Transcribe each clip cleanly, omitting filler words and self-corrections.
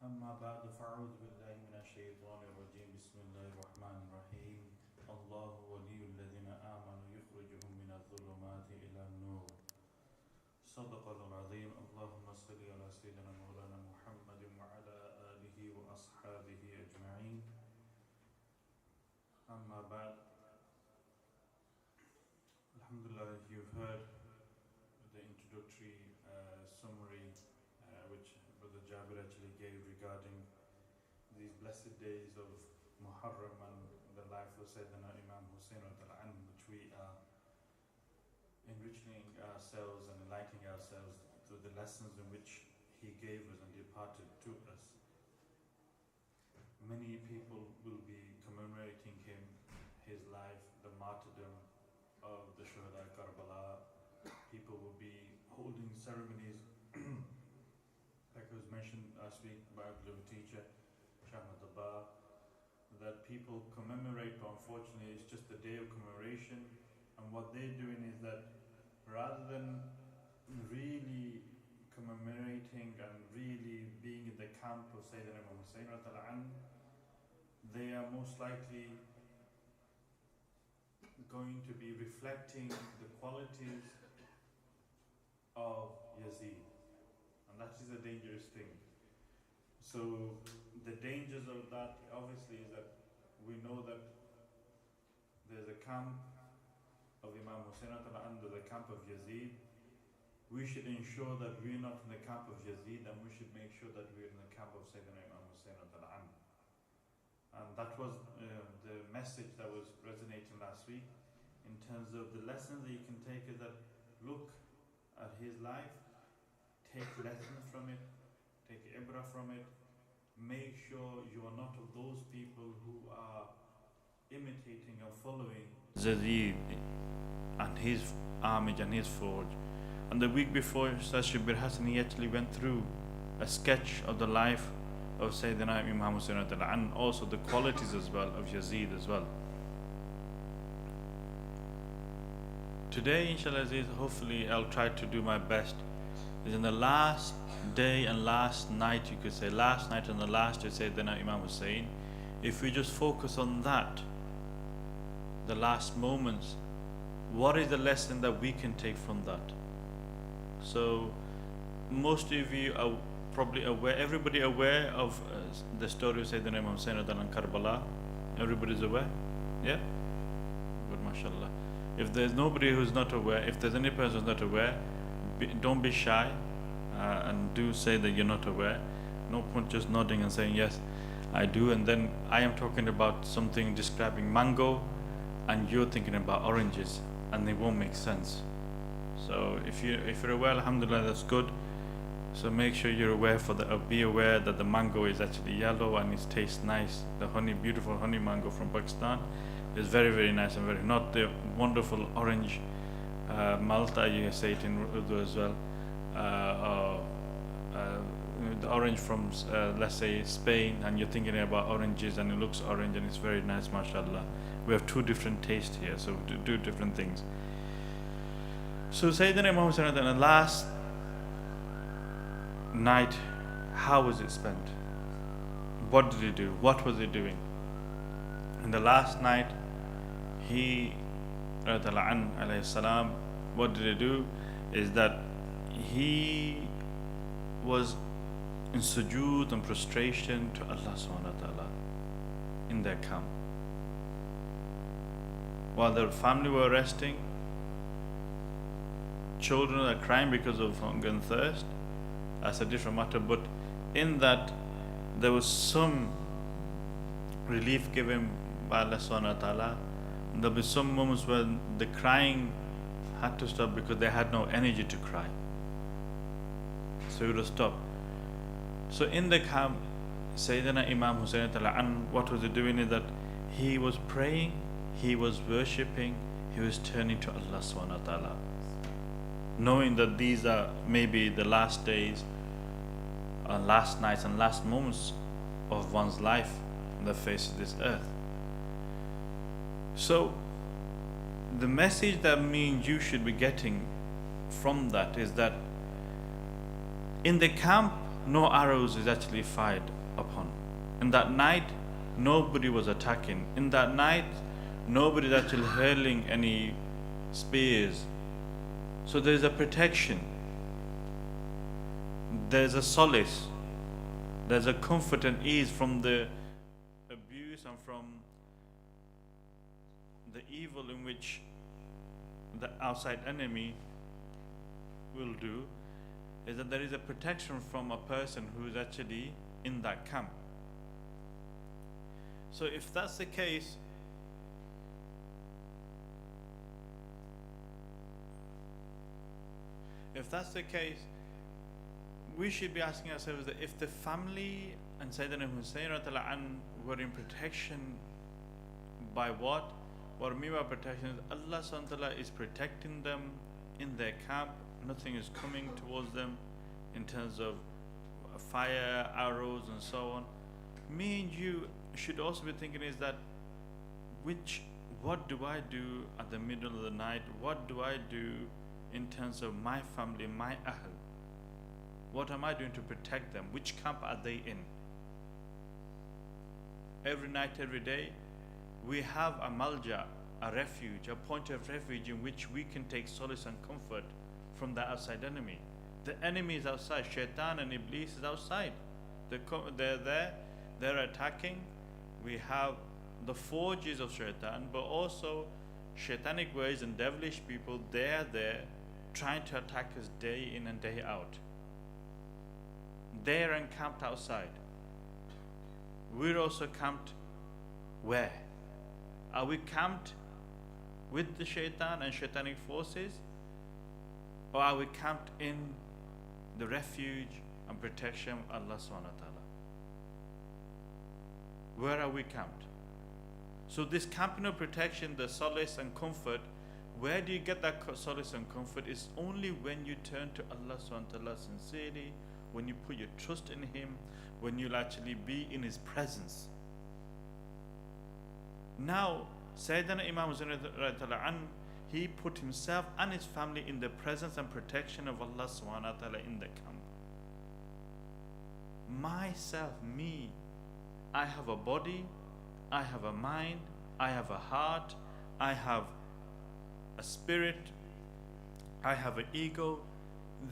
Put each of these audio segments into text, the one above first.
أما بعد فأعوذ بالله من الشيطان الرجيم بسم الله الرحمن الرحيم الله ولي الذين آمنوا يخرجهم من الظلمات إلى النور صدق الله العظيم اللهم صل على سيدنا مولانا محمد وعلى آله وأصحابه أجمعين أما بعد Alhamdulillah, you've heard the introductory summary which Brother Jabir actually gave regarding these blessed days of Muharram and the life of Sayyidina Imam Hussain, which we are enriching ourselves and enlightening ourselves through the lessons in which he gave us and departed to us. Many people will be commemorating him, his life, the martyrdom of the Shuhada Karbala. People will be holding ceremonies like was mentioned last week by our little teacher, Shahmad Abba, that people commemorate, but unfortunately it's just a day of commemoration, and what they're doing is that rather than really commemorating and really being in the camp of Sayyidina Imam Hussain, they are most likely going to be reflecting the qualities of Yazid. And that is a dangerous thing. So the dangers of that obviously is that we know that there's a camp of Imam Hussain and there's a camp of Yazid. We should ensure that we're not in the camp of Yazid, and we should make sure that we're in the camp of Sayyidina Imam Hussain. And that was the message that was resonating last week in terms of the lessons that you can take is that look at his life, take lessons from it, take ibrah from it, make sure you are not of those people who are imitating or following Yazid and his homage and his forge. And the week before, Ustadh Shibir Hassan, he actually went through a sketch of the life of Sayyidina Imam Hussain and also the qualities as well of Yazid as well. Today, inshallah, hopefully I'll try to do my best. Is in the last day and last night, you could say, last night and the last day, Sayyidina Imam Hussain, if we just focus on that, the last moments, what is the lesson that we can take from that? So, most of you are probably aware, everybody aware of the story of Sayyidina Imam Hussain and Karbala? Everybody's aware? Yeah? Good, mashallah. If there's nobody who's not aware, if there's any person who's not aware, don't be shy and do say that you're not aware. No point just nodding and saying, yes, I do, and then I am talking about something describing mango and you're thinking about oranges, and they won't make sense. So if you're aware, alhamdulillah, that's good. So make sure you're aware be aware that the mango is actually yellow and it tastes nice. The beautiful honey mango from Pakistan is very, very nice and very, not the wonderful orange Malta, you say it in Urdu as well, the orange from let's say Spain, and you're thinking about oranges and it looks orange and it's very nice, mashallah. We have two different tastes here, so we do different things. So Sayyidina Imam Hussain, the last night, how was it spent? What did he do? What was he doing? In the last night, he, رضي الله عنه عليه السلام, what did he do? Is that he was in sujood and prostration to Allah subhanahu wa ta'ala in their camp. While their family were resting, children are crying because of hunger and thirst. That's a different matter, but in that there was some relief given by Allah subhanahu wa ta'ala. There'll be some moments when the crying had to stop because they had no energy to cry. So it would stop. So in the camp, Sayyidina Imam Hussain, what was he doing is that he was praying, he was worshipping, he was turning to Allah subhanahu wa ta'ala, knowing that these are maybe the last days, last nights and last moments of one's life on the face of this earth. So the message that me and you should be getting from that is that in the camp no arrows is actually fired upon. In that night, nobody was attacking. In that night, nobody is actually hurling any spears. So there's a protection. There's a solace. There's a comfort and ease from the abuse and from the evil in which the outside enemy will do, is that there is a protection from a person who is actually in that camp. So if that's the case, we should be asking ourselves that if the family and Sayyidina Hussein were in protection by what? What I mean by protection is Allah subhanahu wa ta'ala is protecting them in their camp. Nothing is coming towards them in terms of fire, arrows and so on. Me and you should also be thinking is that what do I do at the middle of the night? What do I do in terms of my family, my ahl? What am I doing to protect them? Which camp are they in? Every night, every day, we have a malja, a refuge, a point of refuge in which we can take solace and comfort from the outside enemy. The enemy is outside. Shaitan and Iblis is outside. They're there. They're attacking. We have the forges of Shaitan, but also Shaitanic ways and devilish people. They're there trying to attack us day in and day out. They're encamped outside. We're also camped where? Are we camped with the Shaitan and Shaitanic forces? Or are we camped in the refuge and protection of Allah subhanahu wa ta'ala? Where are we camped? So this camping of protection, the solace and comfort, where do you get that solace and comfort? It's only when you turn to Allah subhanahu wa ta'ala sincerely, when you put your trust in Him, when you'll actually be in His presence. Now, Sayyidina Imam Hussain, he put himself and his family in the presence and protection of Allah subhanahu wa ta'ala in the camp. Myself, me, I have a body, I have a mind, I have a heart, I have a spirit, I have an ego.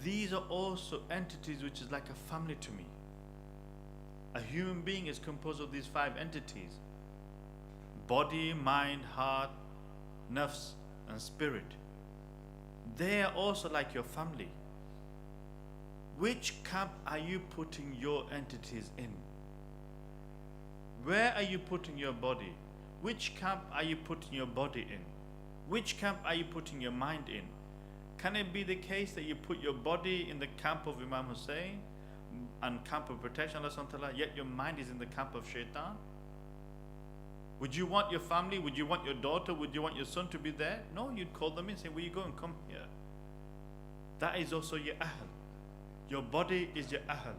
These are also entities which is like a family to me. A human being is composed of these 5 entities: body, mind, heart, nafs, and spirit. They are also like your family. Which camp are you putting your entities in? Where are you putting your body? Which camp are you putting your body in? Which camp are you putting your mind in? Can it be the case that you put your body in the camp of Imam Hussain and camp of protection, yet your mind is in the camp of Shaitan? Would you want your family, would you want your daughter, would you want your son to be there? No, you'd call them in, say, where you going? Come here. That is also your ahl. Your body is your ahl.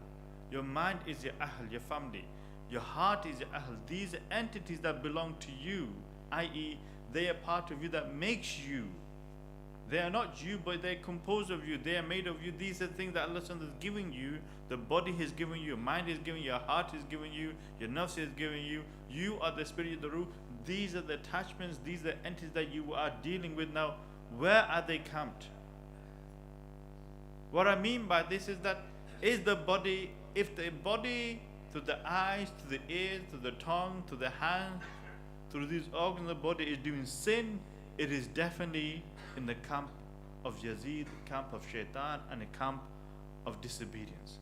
Your mind is your ahl, your family. Your heart is your ahl. These are entities that belong to you, i.e., they are part of you that makes you. They are not you, but they are composed of you. They are made of you. These are things that Allah is giving you. The body is giving you, your mind is giving you, your heart is giving you, your nafs is giving you. You are the spirit of the ruh. These are the attachments, these are the entities that you are dealing with now. Where are they camped? What I mean by this is that if the body through the eyes, to the ears, to the tongue, to the hand, through these organs of the body is doing sin, it is definitely in the camp of Yazid, camp of Shaitan, and a camp of disobedience.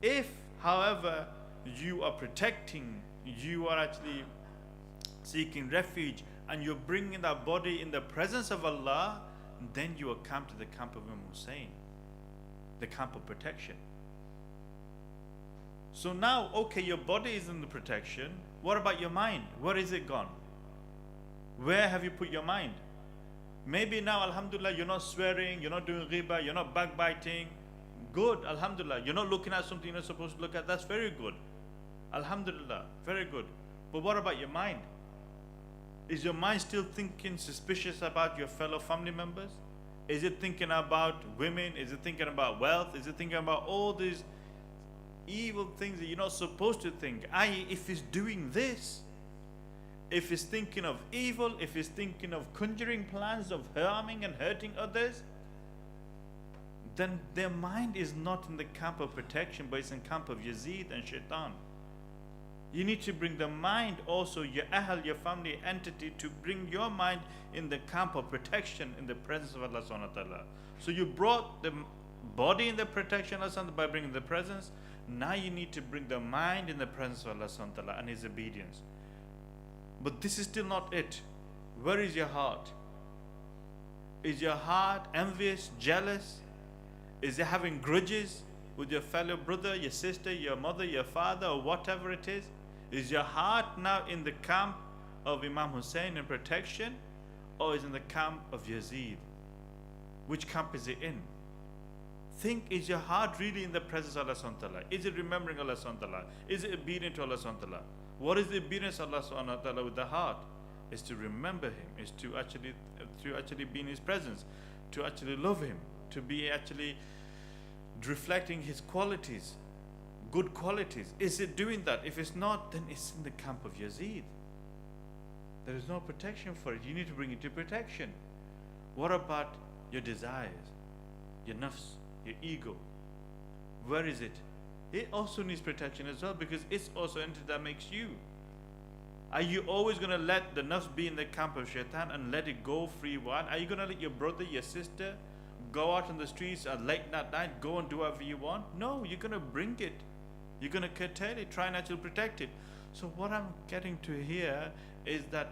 If, however, you are protecting, you are actually seeking refuge, and you're bringing that body in the presence of Allah, then you are camped to the camp of Imam Hussain, the camp of protection. So now, okay, your body is in the protection. What about your mind? Where is it gone? Where have you put your mind? Maybe now, alhamdulillah, you're not swearing, you're not doing ghibah, you're not backbiting. Good, alhamdulillah. You're not looking at something you're not supposed to look at. That's very good. Alhamdulillah, very good. But what about your mind? Is your mind still thinking suspicious about your fellow family members? Is it thinking about women? Is it thinking about wealth? Is it thinking about all these evil things that you're not supposed to think? I.e., if it's doing this, if it's thinking of evil, if it's thinking of conjuring plans of harming and hurting others, then their mind is not in the camp of protection, but it's in camp of Yazid and Shaitan. You need to bring the mind also, your ahl, your family entity, to bring your mind in the camp of protection in the presence of Allah subhanahu wa ta'ala. So you brought the body in the protection of Allah by bringing the presence. Now you need to bring the mind in the presence of Allah subhanahu wa ta'ala and His obedience. But this is still not it. Where is your heart? Is your heart envious, jealous? Is it having grudges with your fellow brother, your sister, your mother, your father, or whatever it is? Is your heart now in the camp of Imam Hussain in protection, or is in the camp of Yazid? Which camp is it in? Think, is your heart really in the presence of Allah subhanahu wa ta'ala? Is it remembering Allah subhanahu wa ta'ala? Is it obedient to Allah subhanahu wa ta'ala? What is the obedience of Allah subhanahu wa ta'ala with the heart? Is to remember Him, is to actually be in His presence, to actually love Him, to be actually reflecting His qualities, good qualities. Is it doing that? If it's not, then it's in the camp of Yazid. There is no protection for it. You need to bring it to protection. What about your desires, your nafs, your ego? Where is it? It also needs protection as well, because it's also an entity that makes you. Are you always going to let the nafs be in the camp of shaitan and let it go free wild? Are you going to let your brother, your sister go out on the streets at late night, go and do whatever you want? No, you're going to bring it. You're going to curtail it, try and actually protect it. So what I'm getting to here is that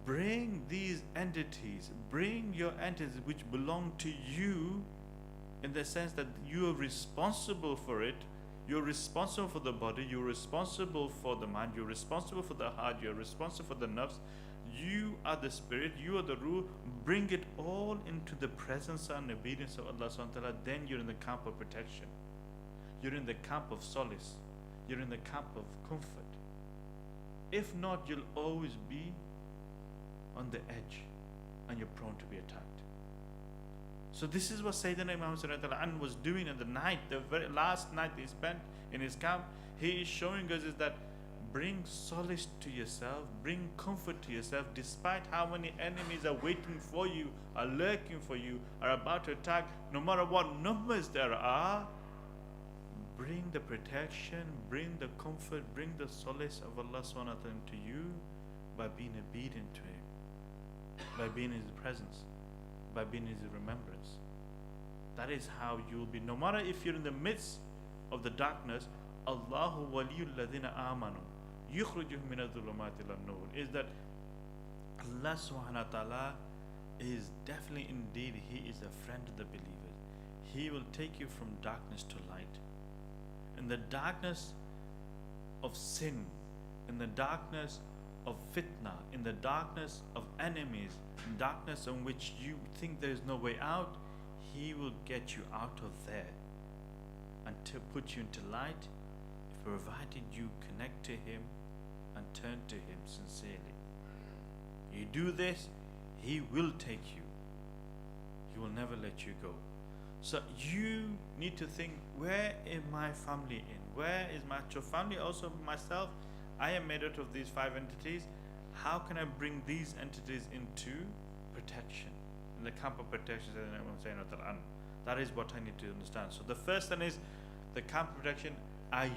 bring these entities, bring your entities which belong to you, in the sense that you are responsible for it. You're responsible for the body, you're responsible for the mind, you're responsible for the heart, you're responsible for the nafs. You are the spirit, you are the ruh. Bring it all into the presence and obedience of Allah subhanahu wa ta'ala. Then you're in the camp of protection. You're in the camp of solace. You're in the camp of comfort. If not, you'll always be on the edge and you're prone to be attacked. So this is what Sayyidina Imam Hussain was doing in the night, the very last night he spent in his camp. He is showing us is that bring solace to yourself, bring comfort to yourself, despite how many enemies are waiting for you, are lurking for you, are about to attack. No matter what numbers there are, bring the protection, bring the comfort, bring the solace of Allah subhanahu wa ta'ala to you by being obedient to Him, by being in His presence, by being in His remembrance. That is how you will be. No matter if you're in the midst of the darkness, Allahu waliyul ladina amanu yukhrijuhum min adh-dhulumati ila an-nur. Is that Allah subhanahu wa ta'ala is definitely indeed, He is a friend of the believers. He will take you from darkness to light. In the darkness of sin, in the darkness of fitna, in the darkness of enemies, in darkness in which you think there is no way out, He will get you out of there and to put you into light, provided you connect to Him and turn to Him sincerely. You do this, He will take you. He will never let you go. So you need to think, where is my family in? Where is my actual family? Also myself, I am made out of these 5 entities. How can I bring these entities into protection? In the camp of protection, that is what I need to understand. So the first one is the camp of protection. Have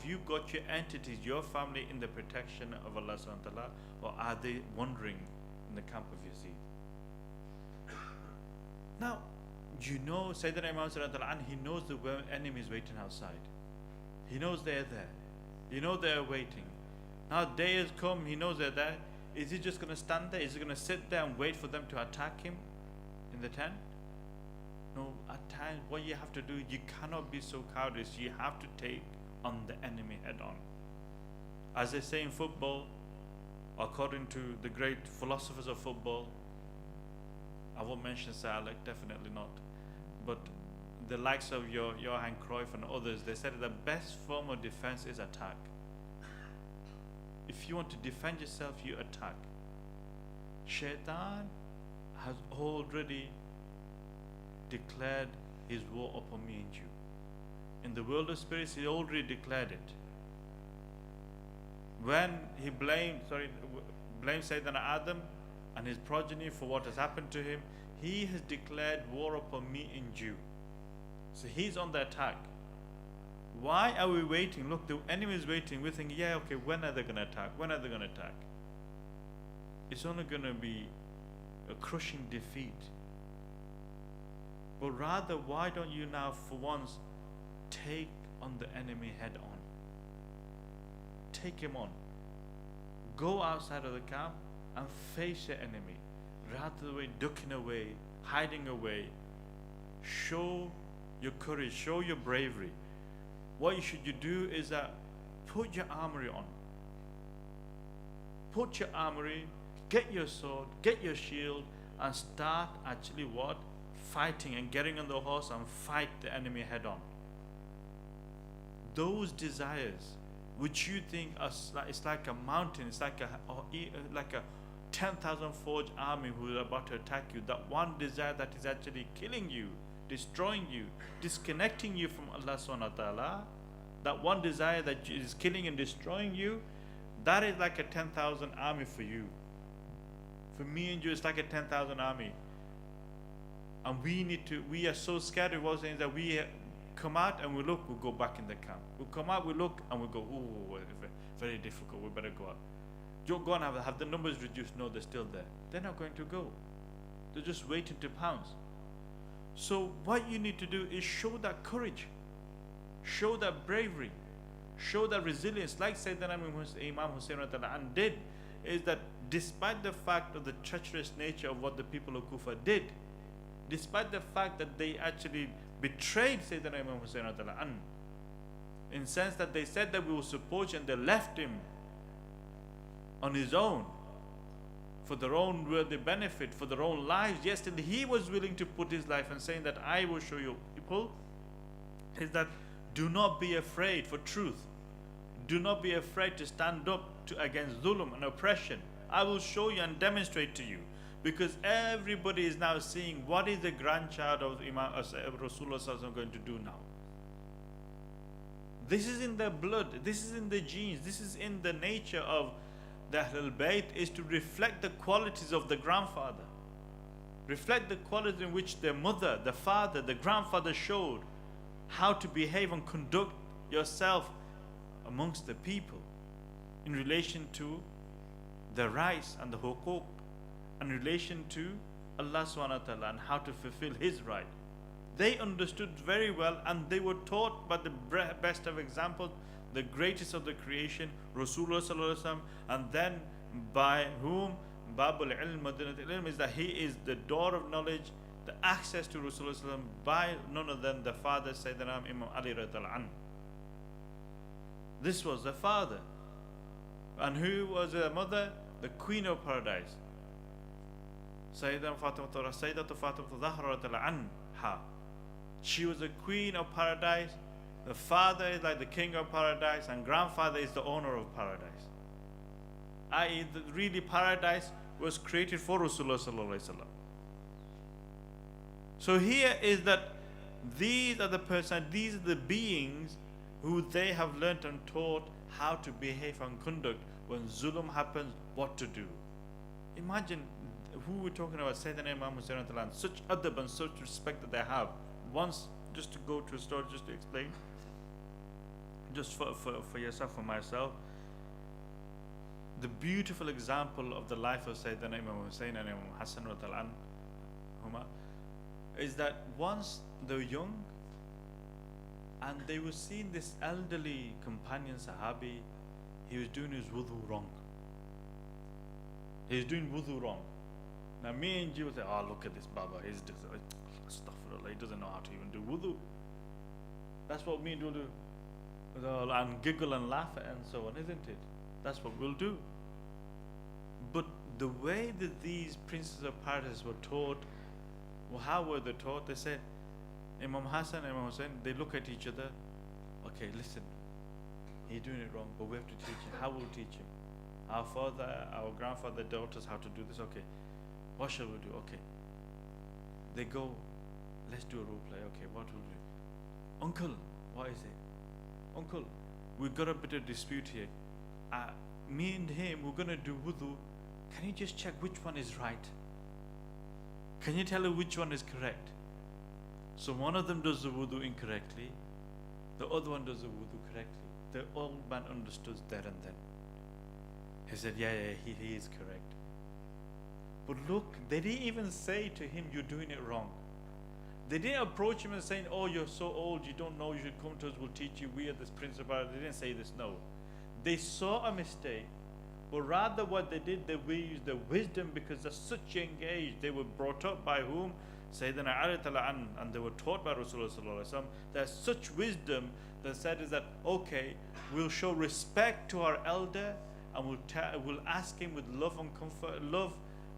you got your entities, your family, in the protection of Allah subhanahu wa ta'ala, or are they wandering in the camp of Yazid? Now, you know, Sayyidina Imam Hussain, he knows the enemy is waiting outside. He knows they're there. You know they're waiting. Now day has come, he knows they're there. Is he just going to stand there? Is he going to sit there and wait for them to attack him in the tent? No, at times what you have to do, you cannot be so cowardice. You have to take on the enemy head on. As they say in football, according to the great philosophers of football, I won't mention Sir Alec, definitely not, but the likes of Johan Cruyff and others, they said the best form of defense is attack. If you want to defend yourself, you attack. Shaitan has already declared his war upon me and you. In the world of spirits, he already declared it. When he blamed Sayyidina Adam and his progeny for what has happened to him, he has declared war upon me and you. So he's on the attack. Why are we waiting? Look, the enemy is waiting. We're thinking, yeah, okay, when are they going to attack? When are they going to attack? It's only going to be a crushing defeat. But rather, why don't you now, for once, take on the enemy head on? Take him on. Go outside of the camp and face your enemy. Rather than ducking away, hiding away. Show your courage, show your bravery. What you should do is that put your armory on. Put your armory, get your sword, get your shield, and start actually what? Fighting and getting on the horse and fight the enemy head on. Those desires which you think are it's like a mountain, it's like a 10,000 forged army who are about to attack you, that one desire that is actually killing you, destroying you, disconnecting you from Allah subhanahu wa ta'ala, that one desire that is killing and destroying you, that is like a 10,000 army for you. For me and you, it's like a 10,000 army. And we are so scared of what's saying that we come out and we look, we go back in the camp. We come out, we look, and we go, oh, very difficult, we better go out. Don't go and have the numbers reduced. No, they're still there. They're not going to go. They're just waiting to pounce. So what you need to do is show that courage, show that bravery, show that resilience, like Sayyidina Imam Hussain did, is that despite the fact of the treacherous nature of what the people of Kufa did, despite the fact that they actually betrayed Sayyidina Imam Hussain in the sense that they said that we will support you and they left him on his own for their own worthy benefit, for their own lives. Yes, and he was willing to put his life and saying that I will show you people, is that do not be afraid for truth. Do not be afraid to stand up against zulm and oppression. I will show you and demonstrate to you, because everybody is now seeing what is the grandchild of Imam Rasulullah going to do now. This is in their blood, this is in the genes, this is in the nature of the Ahlul Bayt, is to reflect the qualities of the grandfather, reflect the quality in which their mother, the father, the grandfather showed how to behave and conduct yourself amongst the people in relation to the rights and the hukuk, in relation to Allah subhanahu wa ta'ala and how to fulfill His right. They understood very well, and they were taught by the best of examples, the greatest of the creation, Rasulullah sallallahu alaihi wasallam, and then by whom Babul Ilm, Madinatul Ilm, is that he is the door of knowledge, the access to Rasulullah sallallahu alaihi wasallam, by none other than the father Sayyidina Imam Ali radhiyallahu anhu. This was the father. And who was the mother? The Queen of Paradise, Sayyidatu Fatimah Zahra radhiyallahu anha. She was the Queen of Paradise. The father is like the King of Paradise, and grandfather is the owner of Paradise. I.e., really Paradise was created for Rasulullah sallallahu alaihi wasallam. So here is that these are the person, these are the beings who they have learnt and taught how to behave and conduct when zulm happens, what to do. Imagine who we're talking about, Sayyidina Imam Hussain, such adab and such respect that they have. Once, just to go to a story, just to explain, just for yourself, for myself, the beautiful example of the life of Sayyidina Imam Hussain and Imam Hassan is that once they were young and they were seeing this elderly companion Sahabi, he was doing his wudu wrong. He's doing wudu wrong. Now me and you will say, oh, look at this Baba, he's just, astaghfirullah, he doesn't know how to even do wudu. That's what me and you do. And giggle and laugh and so on, isn't it? That's what we'll do. But the way that these princes of paradise were taught, well, how were they taught? They said, Imam Hassan and Imam Hussain, they look at each other, okay, listen, he's doing it wrong, but we have to teach him. How will we teach him? Our father, our grandfather taught us how to do this, okay. What shall we do? Okay. They go, Let's do a role play. Okay, what will we? Uncle, what is it? Uncle, we've got a bit of dispute here. Me and him, we're gonna do wudu. Can you just check which one is right? Can you tell her which one is correct? So one of them does the wudu incorrectly, the other one does the wudu correctly. The old man understood there and then. He said, yeah, he is correct. But look, they didn't even say to him, you're doing it wrong. They didn't approach him and saying, oh, you're so old, you don't know, you should come to us, we'll teach you, we are this principle. They didn't say this, no. They saw a mistake, but rather what they did, they used their wisdom, because they're such young age. They were brought up by whom? Sayyidina Ali ta'ala, and they were taught by Rasulullah sallallahu alaihi wasallam. There's such wisdom that said is that, okay, we'll show respect to our elder, and we'll ask him with love and comfort, love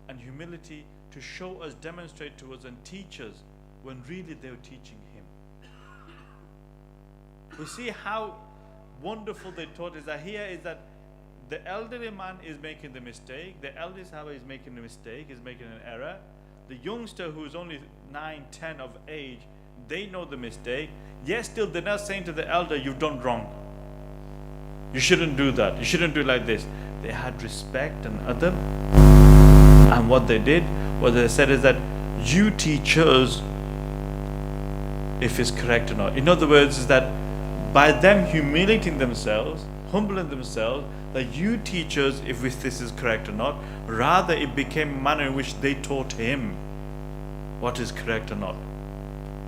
and humility, to show us, demonstrate to us, and teach us, when really they were teaching him. We see how wonderful they taught is that here is that the elderly man is making the mistake, the elderly Sahaba is making a mistake, is making an error. The youngster who is only 9, 10 of age, they know the mistake, yet still they're not saying to the elder, you've done wrong. You shouldn't do that. You shouldn't do it like this. They had respect and adab. And what they did, what they said is that you teach us if it's correct or not. In other words, is that by them humiliating themselves, humbling themselves, that you teach us if this is correct or not. Rather, it became a manner in which they taught him what is correct or not.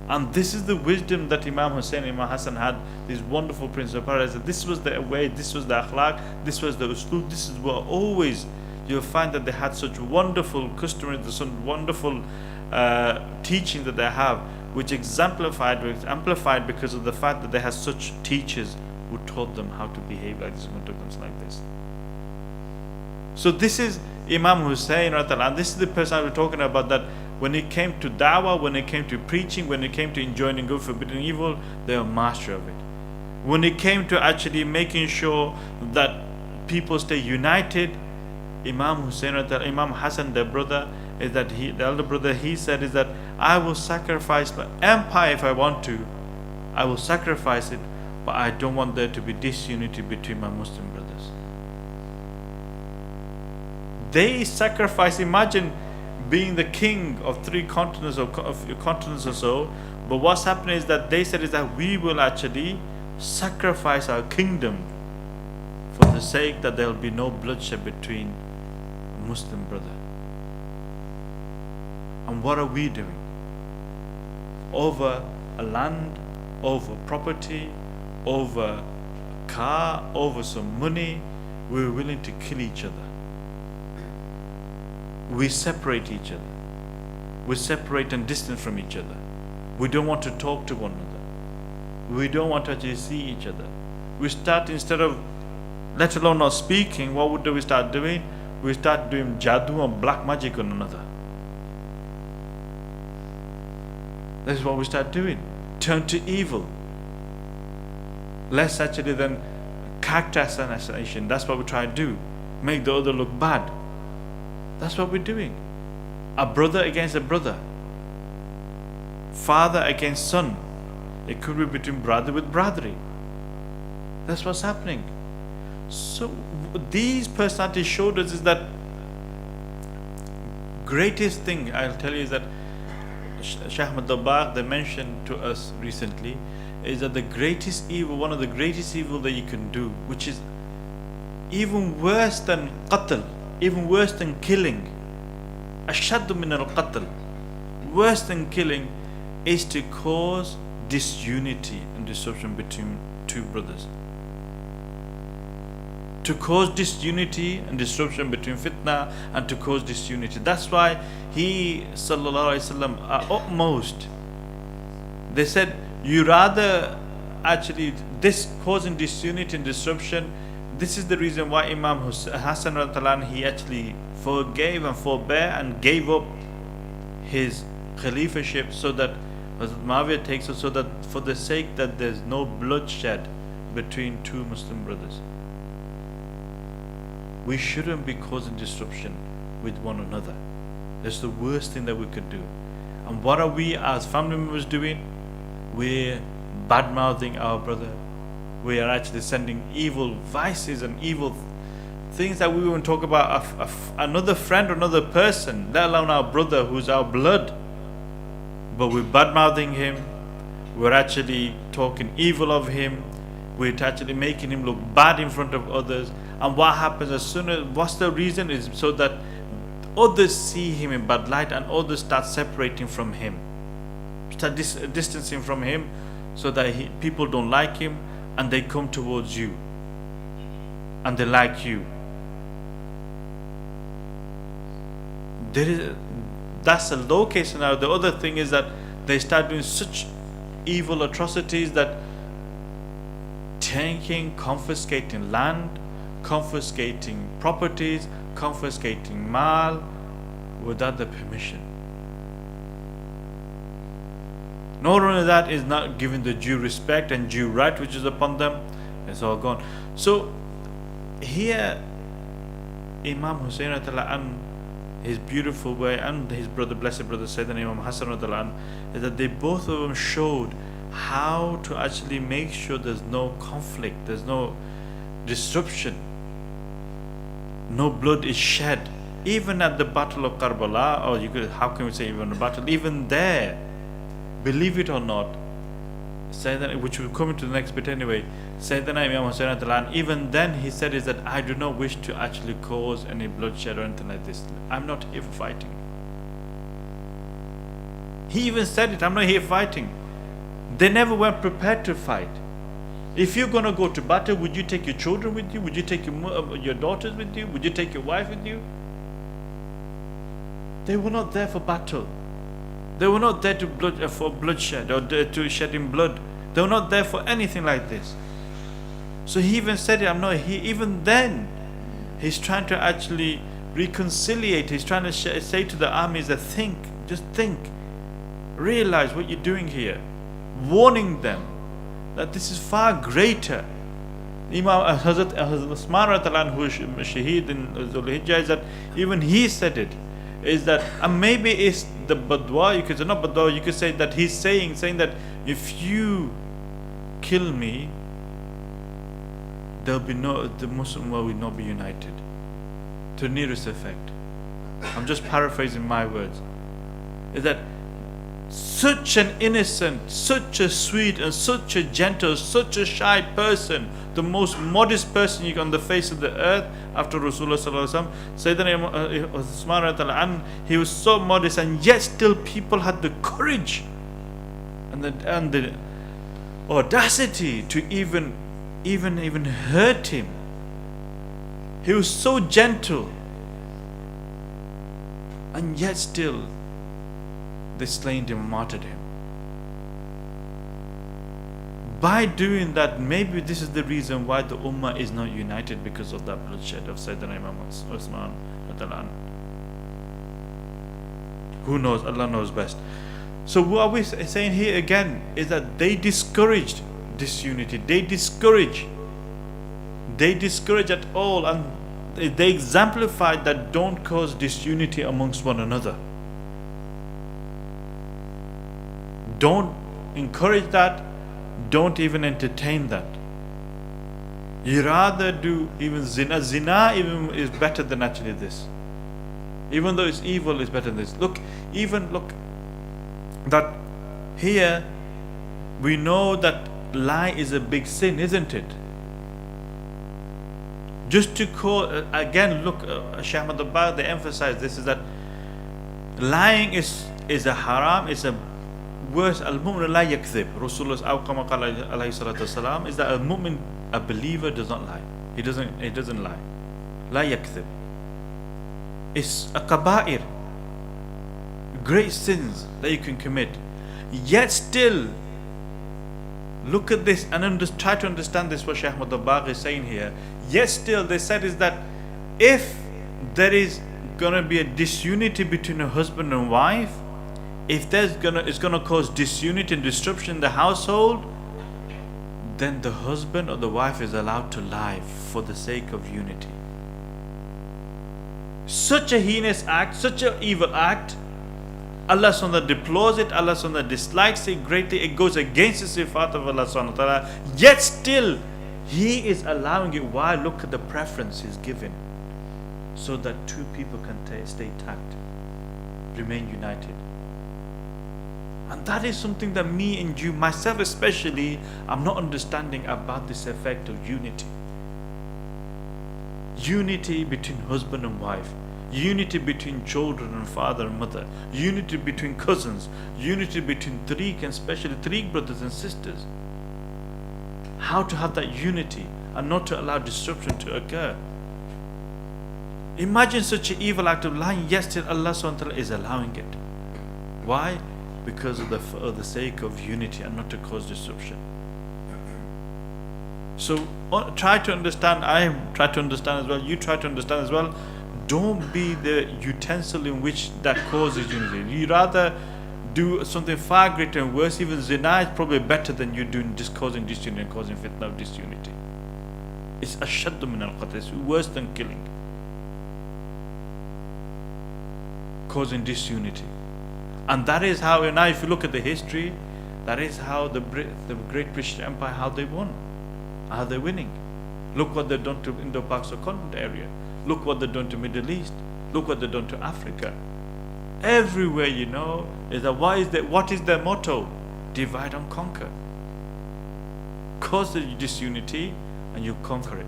And this is the wisdom that Imam Hussain and Imam Hassan had, these wonderful principles. That this was the way, this was the akhlaq, this was the uslub, this is what always you'll find that they had such wonderful customers, such wonderful teaching that they have, which amplified because of the fact that they had such teachers who taught them how to behave like this, who took them like this. So this is Imam Hussain, and this is the person we're talking about, that when it came to da'wah, when it came to preaching, when it came to enjoining good, forbidding evil, they were master of it. When it came to actually making sure that people stay united, Imam Hussain, Imam Hassan, their brother, is that the elder brother, he said is that I will sacrifice my empire if I want to. I will sacrifice it, but I don't want there to be disunity between my Muslim brothers. They sacrifice. Imagine being the king of 3 continents or continents or so. But what's happening is that they said is that we will actually sacrifice our kingdom for the sake that there will be no bloodshed between Muslim brother. And what are we doing? Over a land, over property, over a car, over some money, we're willing to kill each other. We separate each other. We separate and distance from each other. We don't want to talk to one another. We don't want to actually see each other. We start, instead of, let alone not speaking, what do we start doing? We start doing jadoo and black magic on another. This is what we start doing. Turn to evil. Less actually than character assassination. That's what we try to do. Make the other look bad. That's what we're doing. A brother against a brother. Father against son. It could be between brother with brotherly. That's what's happening. So these personalities showed us is that greatest thing I'll tell you is that Shaykh Ahmad Dabbagh, they mentioned to us recently, is that the greatest evil, one of the greatest evil that you can do, which is even worse than qatl, even worse than killing, ashaddu min al-qatl, worse than killing, is to cause disunity and disruption between 2 brothers. To cause disunity and disruption between fitna, and to cause disunity. That's why he, sallallahu alaihi wasallam, utmost, they said, you rather actually this causing disunity and disruption. This is the reason why Imam Hassan, he actually forgave and forbear and gave up his khalifaship, so that Muawiyah takes it, so that for the sake that there's no bloodshed between 2 Muslim brothers. We shouldn't be causing disruption with one another. That's the worst thing that we could do. And what are we as family members doing? We're bad mouthing our brother. We are actually sending evil vices and evil things that we won't talk about another friend or another person, let alone our brother who's our blood. But we're bad mouthing him. We're actually talking evil of him. We're actually making him look bad in front of others. And what happens as soon as, what's the reason? Is so that others see him in bad light and others start separating from him, start distancing from him, so that people don't like him and they come towards you and they like you. That's a low case scenario. The other thing is that they start doing such evil atrocities that taking, confiscating land, confiscating properties, confiscating mal without the permission. Not only that, is not giving the due respect and due right which is upon them. It's all gone. So here Imam Hussain and his beautiful way, and his brother, blessed brother Sayyidina Imam Hassan is that they both of them showed how to actually make sure there's no conflict, there's no disruption, no blood is shed. Even at the battle of Karbala, or how can we say even a battle, even there, believe it or not, Sayyidina, which will come into the next bit anyway, Sayyidina Imam Hussain, even then he said is that I do not wish to actually cause any bloodshed or anything like this. I'm not here for fighting. He even said it, I'm not here fighting. They never were prepared to fight. If you're going to go to battle, would you take your children with you? Would you take your daughters with you? Would you take your wife with you? They were not there for battle. They were not there for bloodshed or to shedding blood. They were not there for anything like this. So he even said it, I'm not here. Even then, he's trying to actually reconciliate. He's trying to say to the armies that think, just think, realize what you're doing here. Warning them that this is far greater. Imam Hazrat Usman who is Shaheed in Dhul Hijjah, is that even he said it, is that, and maybe it's the badwa, you could say, not badwa, you could say that he's saying that if you kill me, there'll be the Muslim world will not be united. To nearest effect. I'm just paraphrasing my words. Is that such an innocent, such a sweet and such a gentle, such a shy person, the most modest person you on the face of the earth after Rasulullah sallallahu alaihi wasallam, Sayyidina Uthman, he was so modest, and yet still people had the courage and the audacity to even hurt him. He was so gentle, and yet still they slain him and martyred him. By doing that, maybe this is the reason why the Ummah is not united, because of that bloodshed of Sayyidina Imam Usman. Who knows? Allah knows best. So what we're saying here again is that they discouraged disunity. They discourage at all, and they exemplified that don't cause disunity amongst one another. Don't encourage that. Don't even entertain that. You rather do even zina. Zina even is better than actually this. Even though it's evil, it's better than this. Look that here we know that lie is a big sin, isn't it? Just to call again, look, Shaykh Ahmad al-Baghdadi, they emphasize this, is that lying is a haram, is a worse. Al-mu'min la yakthib. Rasulullah awqama qala alayhi salatu wasalam, is that a mu'min, a believer, does not lie. He doesn't lie. La yakthib. It's a kaba'ir, great sins that you can commit. Yet still, look at this and try to understand this, what Shaykh Ahmad al-Baghdadi is saying here. Yet still, they said is that if there is gonna be a disunity between a husband and wife, if it's gonna cause disunity and disruption in the household, then the husband or the wife is allowed to lie for the sake of unity. Such a heinous act, such an evil act, Allah SWT deplores it, Allah SWT dislikes it greatly, it goes against the sifat of Allah SWT, yet still He is allowing it. Why? Look at the preference He's given, so that two people can stay tagged, remain united. And that is something that me and you, myself especially, I'm not understanding about this effect of unity. Unity between husband and wife, unity between children and father and mother, unity between cousins, unity between tariq and especially tariq brothers and sisters. How to have that unity and not to allow disruption to occur. Imagine such an evil act of lying, yet still Allah SWT is allowing it. Why? Because of the sake of unity and not to cause disruption. So try to understand, I try to understand as well, you try to understand as well. Don't be the utensil in which that causes unity. You rather do something far greater and worse. Even zina is probably better than you doing just causing disunity and causing fitna of disunity. It's ashaddu min al-qatl, it's worse than killing, causing disunity. And that is how, now if you look at the history, that is how the great British Empire, how they won, how they're winning. Look what they've done to Indo-Pak subcontinent area. Look what they've done to Middle East. Look what they've done to Africa. Everywhere, is that what is their motto? Divide and conquer. Cause the disunity and you conquer it.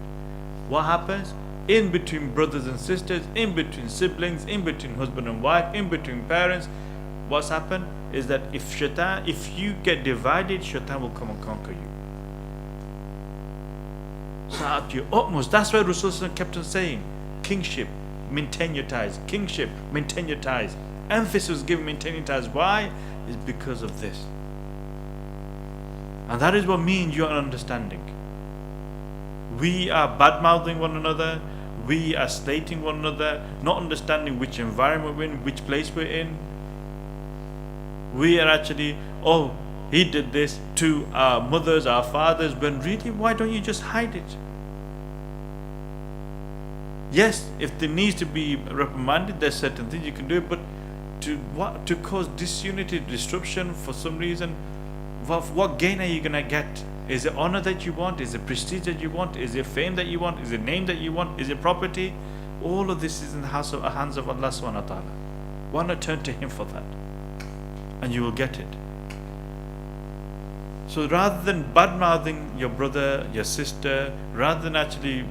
What happens? In between brothers and sisters, in between siblings, in between husband and wife, in between parents, what's happened is that if you get divided, shaitan will come and conquer you. So at your utmost, that's why Rasulullah kept on saying, kingship, maintain your ties. Kingship, maintain your ties. Emphasis was given maintaining ties. Why? It's because of this. And that is what me and you are understanding. We are bad-mouthing one another. We are slating one another, not understanding which environment we're in, which place we're in. We are actually, oh, he did this to our mothers, our fathers, when really, why don't you just hide it? Yes, if there needs to be reprimanded, there's certain things you can do, but to cause disunity, disruption for some reason, what gain are you going to get? Is it honor that you want? Is it prestige that you want? Is it fame that you want? Is it name that you want? Is it property? All of this is in the hands of Allah subhanahu wa ta'ala. Why not turn to Him for that? And you will get it. So rather than bad-mouthing your brother, your sister, rather than actually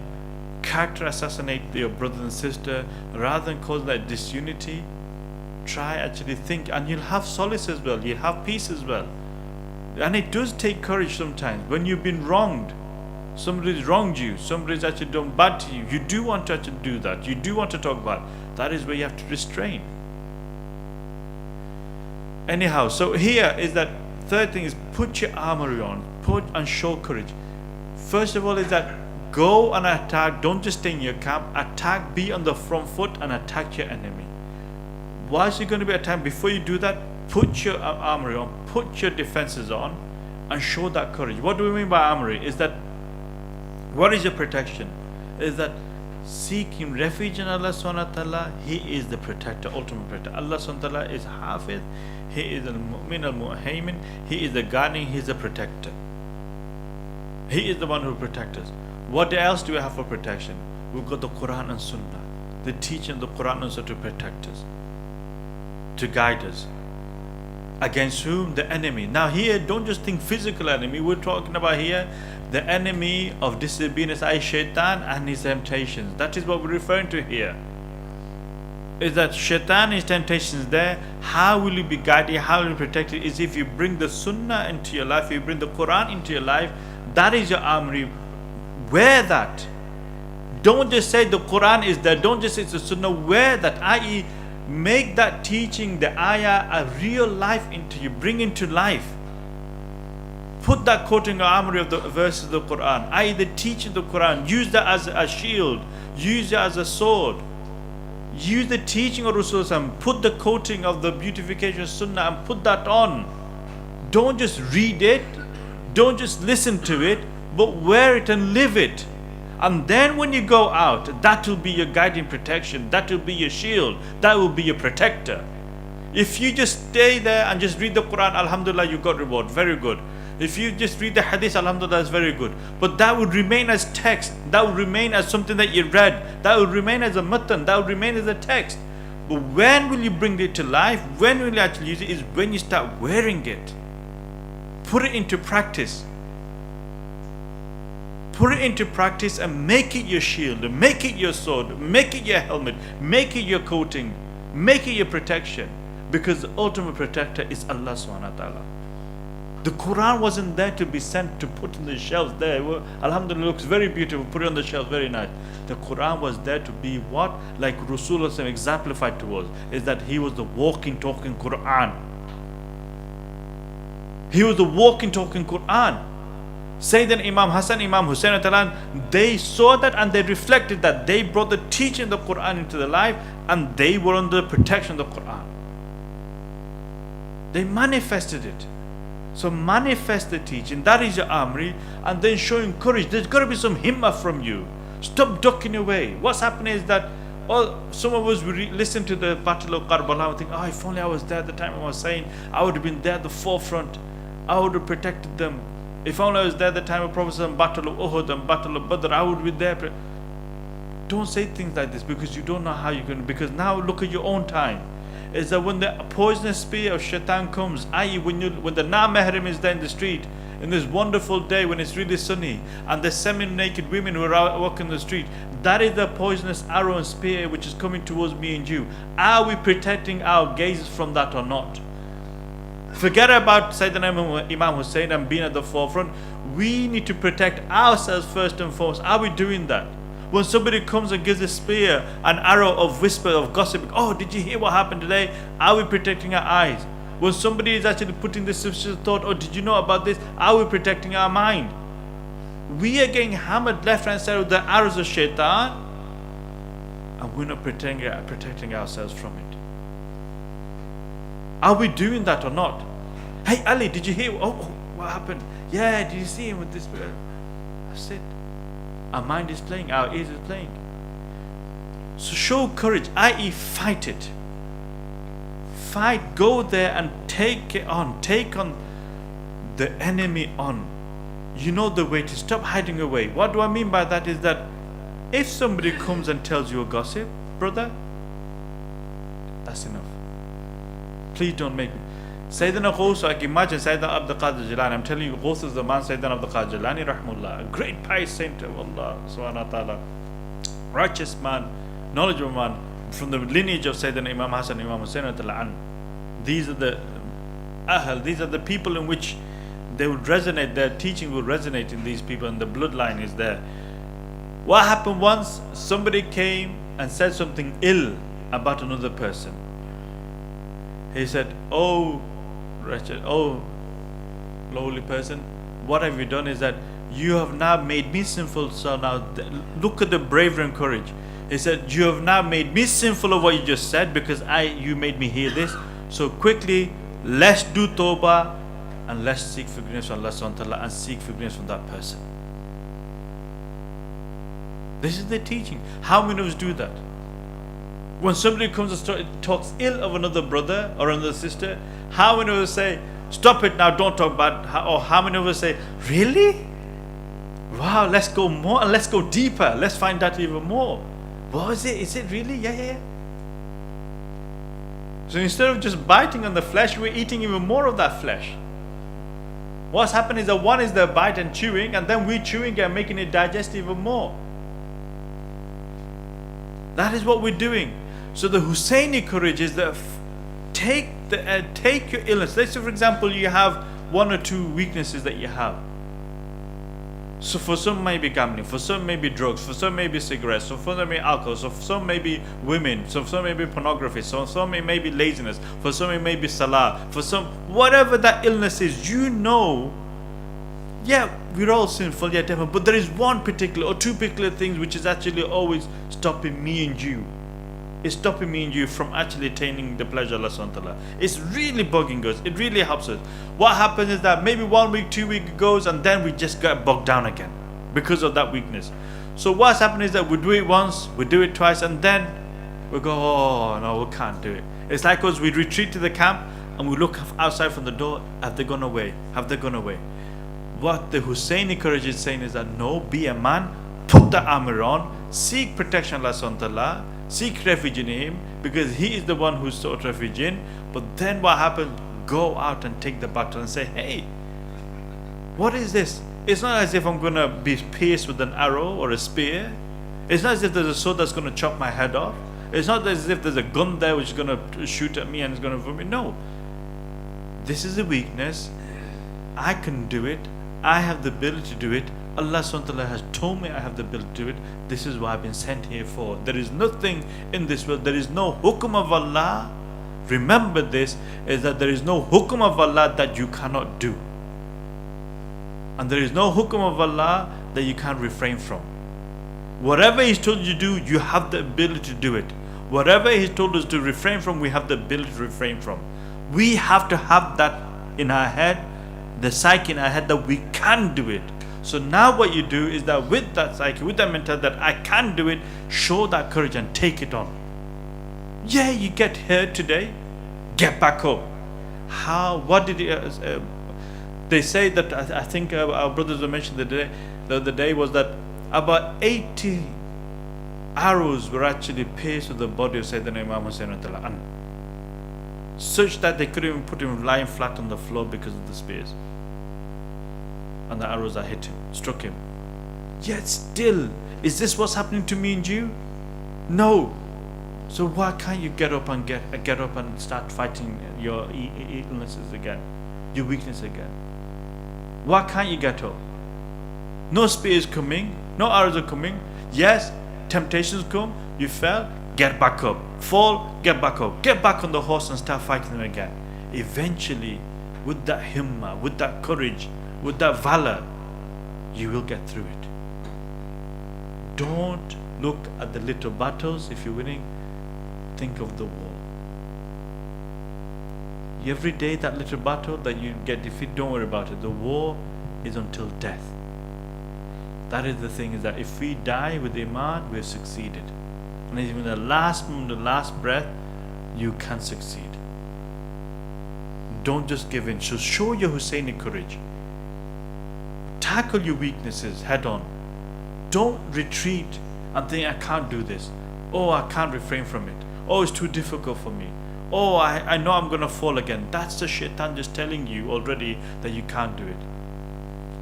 character assassinate your brother and sister, rather than cause that disunity, try actually think, and you'll have solace as well, you'll have peace as well. And it does take courage sometimes when you've been wronged. Somebody's wronged you, somebody's actually done bad to you. You do want to actually do that, you do want to talk about it. That is where you have to restrain. Anyhow, so here is that third thing is put your armory on, put and show courage. First of all is that go and attack, don't just stay in your camp, attack, be on the front foot and attack your enemy. Whilst you're going to be attacked, before you do that, put your armory on, put your defenses on and show that courage. What do we mean by armory? Is that, what is your protection? Is that seeking refuge in Allah subhanahu wa ta'ala. He is the protector, ultimate protector. Allah subhanahu wa ta'ala is Hafiz, He is al-Mu'min al-Muhaymin, He is the guardian, He is the protector. He is the one who protects us. What else do we have for protection? We've got the Quran and Sunnah, the teaching of the Quran and Sunnah to protect us, to guide us. Against whom? The enemy. Now here, don't just think physical enemy. We're talking about here the enemy of disobedience, i.e. shaitan and his temptations. That is what we're referring to here. Is that shaitan, his temptations there. How will you be guided? How will you be protected? Is if you bring the Sunnah into your life, you bring the Quran into your life. That is your armory. Wear that. Don't just say the Quran is there. Don't just say it's the Sunnah. Wear that, i.e. make that teaching, the ayah, a real life into you. Bring into life. Put that coating or armory of the verses of the Quran, i.e. the teaching of the Quran. Use that as a shield. Use it as a sword. Use the teaching of Rasulullah. Put the coating of the beautification of Sunnah and put that on. Don't just read it. Don't just listen to it, but wear it and live it. And then when you go out, that will be your guiding protection. That will be your shield. That will be your protector. If you just stay there and just read the Quran, alhamdulillah, you got reward, very good. If you just read the hadith, alhamdulillah, is very good. But that would remain as text. That would remain as something that you read. That would remain as a matan. That would remain as a text. But when will you bring it to life? When will you actually use it? Is when you start wearing it. Put it into practice. Put it into practice and make it your shield. Make it your sword. Make it your helmet. Make it your coating. Make it your protection. Because the ultimate protector is Allah subhanahu wa ta'ala. The Quran wasn't there to be sent to put in the shelves there. Well, alhamdulillah, looks very beautiful, put it on the shelf, very nice. The Quran was there to be what? Like Rasulullah exemplified to us, is that he was the walking, talking Quran. He was the walking, talking Quran. Sayyidina Imam Hussain, Imam Hussain, they saw that and they reflected that. They brought the teaching of the Quran into their life and they were under the protection of the Quran. They manifested it. So manifest the teaching, that is your armory, and then showing courage. There's got to be some himmah from you. Stop ducking away. What's happening is that some of us listen to the Battle of Karbala and think, oh, if only I was there at the time I was saying, I would have been there at the forefront. I would have protected them. If only I was there at the time of Prophet and Battle of Uhud and Battle of Badr, I would be there. Don't say things like this because you don't know how you're going to, because now look at your own time. Is that when the poisonous spear of shaitan comes, i.e. when the na-mahram is there in the street, in this wonderful day when it's really sunny, and the semi-naked women who are out walking the street, that is the poisonous arrow and spear which is coming towards me and you. Are we protecting our gazes from that or not? Forget about Sayyidina Imam Hussain and being at the forefront. We need to protect ourselves first and foremost. Are we doing that? When somebody comes and gives a spear, an arrow of whisper, of gossip, oh, did you hear what happened today? Are we protecting our eyes? When somebody is actually putting this suspicious thought, oh, did you know about this? Are we protecting our mind? We are getting hammered left and center with the arrows of shaitan, and we're not protecting ourselves from it. Are we doing that or not? Hey, Ali, did you hear? Oh, what happened? Yeah, did you see him with this spear? That's it. Our mind is playing, our ears is playing. So show courage, i.e. fight it. Fight, go there and take it on. Take on the enemy on. You know the way to stop hiding away. What do I mean by that is that if somebody comes and tells you a gossip, brother, that's enough. Please don't make me. Sayyidina Ghaus, I can imagine Sayyidina Abdul Qadir Jilani. I'm telling you, Ghaus is the man, Sayyidina Abdul Qadir Jilani, rahmullah, a great pious saint of Allah, subhanahu wa ta'ala, righteous man, knowledgeable man, from the lineage of Sayyidina Imam Hassan, Imam Hussain. These are the ahl, these are the people in which they would resonate, their teaching will resonate in these people, and the bloodline is there. What happened once? Somebody came and said something ill about another person. He said, oh, wretched, oh, lowly person, what have you done is that you have now made me sinful. So now look at the bravery and courage. He said, you have now made me sinful of what you just said because you made me hear this. So quickly, let's do tawbah and let's seek forgiveness from Allah subhanahu wa ta'ala and seek forgiveness from that person. This is the teaching. How many of us do that? When somebody comes and talks ill of another brother or another sister, how many of us say, stop it now, don't talk about it? Or how many of us say, really? Wow, let's go more and let's go deeper. Let's find out even more. What is it? Is it really? Yeah. So instead of just biting on the flesh, we're eating even more of that flesh. What's happening is that one is the bite and chewing, and then we're chewing and making it digest even more. That is what we're doing. So the Hussaini courage is that take your illness. Let's say, for example, you have one or two weaknesses that you have. So for some maybe gambling, for some maybe drugs, for some maybe cigarettes, so for some maybe alcohol, so for some maybe women, so for some maybe pornography, so for some maybe laziness, for some it may be salah, for some whatever that illness is, you know, yeah, we're all sinful, yeah, definitely, but there is one particular or two particular things which is actually always stopping me and you. It's stopping me and you from actually attaining the pleasure of Allah subhanahu wa ta'ala. It's really bugging us. It really helps us. What happens is that maybe 1 week, 2 weeks goes, and then we just get bogged down again because of that weakness. So what's happening is that we do it once, we do it twice, and then we go, oh no, we can't do it. It's like us, we retreat to the camp and we look outside from the door. Have they gone away? Have they gone away? What the Husseini courage is saying is that no, be a man, put the armor on, seek protection Allah subhanahu wa ta'ala, seek refuge in Him, because He is the one who sought refuge in. But then what happens? Go out and take the battle and say, hey, what is this? It's not as if I'm going to be pierced with an arrow or a spear. It's not as if there's a sword that's going to chop my head off. It's not as if there's a gun there which is going to shoot at me and it's going to vomit me. No. This is a weakness. I can do it. I have the ability to do it. Allah subhanahu wa ta'ala has told me I have the ability to do it. This is what I've been sent here for. There is nothing in this world. There is no hukum of Allah. Remember this, is that there is no hukum of Allah that you cannot do. And there is no hukum of Allah that you can't refrain from. Whatever He's told you to do, you have the ability to do it. Whatever He's told us to refrain from, we have the ability to refrain from. We have to have that in our head, the psyche in our head, that we can do it. So now what you do is that with that psyche, with that mentality that I can do it, show that courage and take it on. Yeah, you get hurt today, get back up. How? What did they say that? I think our brothers were mentioned the other day was that about 80 arrows were actually pierced with the body of Sayyidina Imam Hussain, and such that they couldn't even put him lying flat on the floor because of the spears and the arrows that hit him, struck him. Yet still, is this what's happening to me and you? No. So why can't you get up and get up and start fighting your illnesses again, your weakness again? Why can't you get up? No spears coming, no arrows are coming. Yes, temptations come, you fell, get back up. Fall, get back up. Get back on the horse and start fighting them again. Eventually, with that himmah, with that courage, with that valor, you will get through it. Don't look at the little battles. If you're winning, think of the war. Every day that little battle that you get defeated, don't worry about it. The war is until death. That is the thing, is that if we die with Iman, we've succeeded. And even the last moment, the last breath, you can succeed. Don't just give in. So show your Husseini courage. Tackle your weaknesses head on. Don't retreat and think, I can't do this. Oh, I can't refrain from it. Oh, it's too difficult for me. Oh, I know I'm going to fall again. That's the shaitan just telling you already that you can't do it.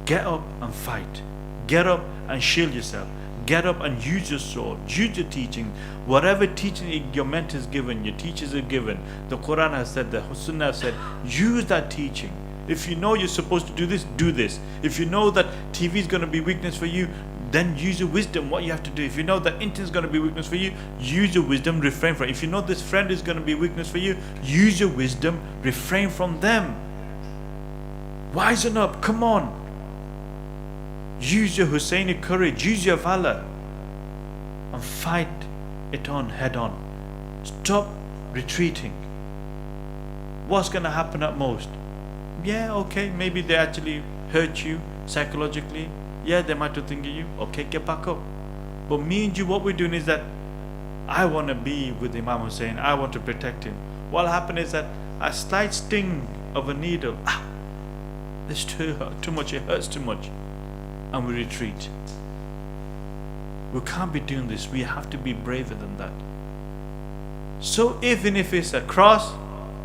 Get up and fight. Get up and shield yourself. Get up and use your sword. Use your teaching. Whatever teaching your mentor is given, your teachers are given, the Quran has said, the Sunnah has said, use that teaching. If you know you're supposed to do this, do this. If you know that TV is going to be weakness for you, then use your wisdom, what you have to do. If you know that internet is going to be weakness for you, use your wisdom, refrain from it. If you know this friend is going to be weakness for you, use your wisdom, refrain from them. Wisen up, come on. Use your Husseini courage, use your valor, and fight it on, head on. Stop retreating. What's going to happen at most? Yeah, okay, maybe they actually hurt you psychologically. Yeah, they might have think of you. Okay, get back up. But me and you, what we're doing is that I want to be with Imam Hussain. I want to protect him. What happened is that a slight sting of a needle, it's too much, it hurts too much. And we retreat. We can't be doing this. We have to be braver than that. So even if it's a cross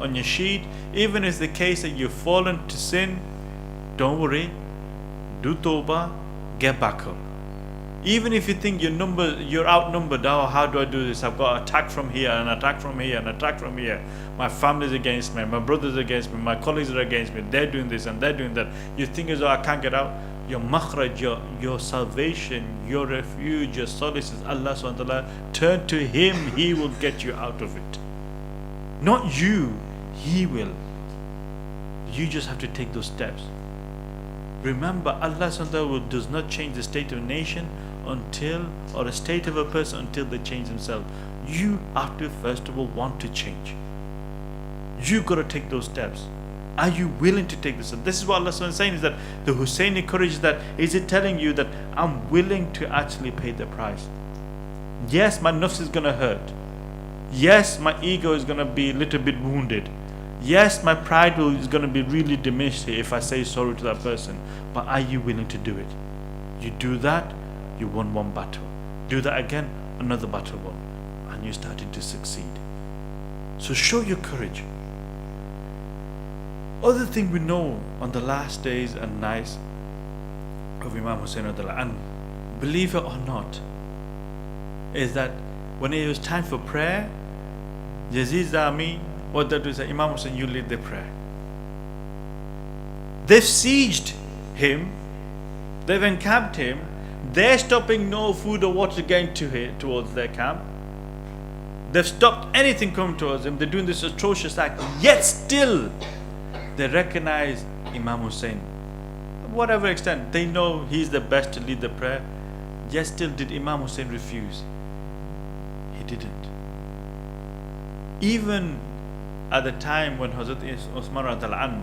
on your sheet, even if it's the case that you've fallen to sin, don't worry. Do tawbah, get back up. Even if you think you're outnumbered, oh, how do I do this? I've got attack from here, and attack from here, and attack from here. My family's against me, my brother's against me, my colleagues are against me. They're doing this and they're doing that. You think as though I can't get out. Your makhraj, your salvation, your refuge, your solace is Allah subhanahu wa ta'ala. Turn to Him, He will get you out of it. Not you, He will. You just have to take those steps. Remember, Allah subhanahu wa ta'ala does not change the state of a nation or a state of a person until they change themselves. You have to first of all want to change. You got to take those steps. Are you willing to take this? This is what Allah is saying, is that the Husseini courage, that is it telling you that I'm willing to actually pay the price. Yes, my nafs is going to hurt. Yes, my ego is going to be a little bit wounded. Yes, my pride is going to be really diminished if I say sorry to that person. But are you willing to do it? You do that, you won one battle. Do that again, another battle won. And you're starting to succeed. So show your courage. Other thing we know on the last days and nights of Imam Hussain, and believe it or not, is that when it was time for prayer, Yazid's army, what they do is say, Imam Hussain, you lead the prayer. They've sieged him, they've encamped him, they're stopping no food or water getting towards their camp. They've stopped anything coming towards them. They're doing this atrocious act, yet still they recognize Imam Hussain. Whatever extent, they know he's the best to lead the prayer. Yet still, did Imam Hussain refuse? He didn't. Even at the time when Hazrat Uthman radiallahu anhu,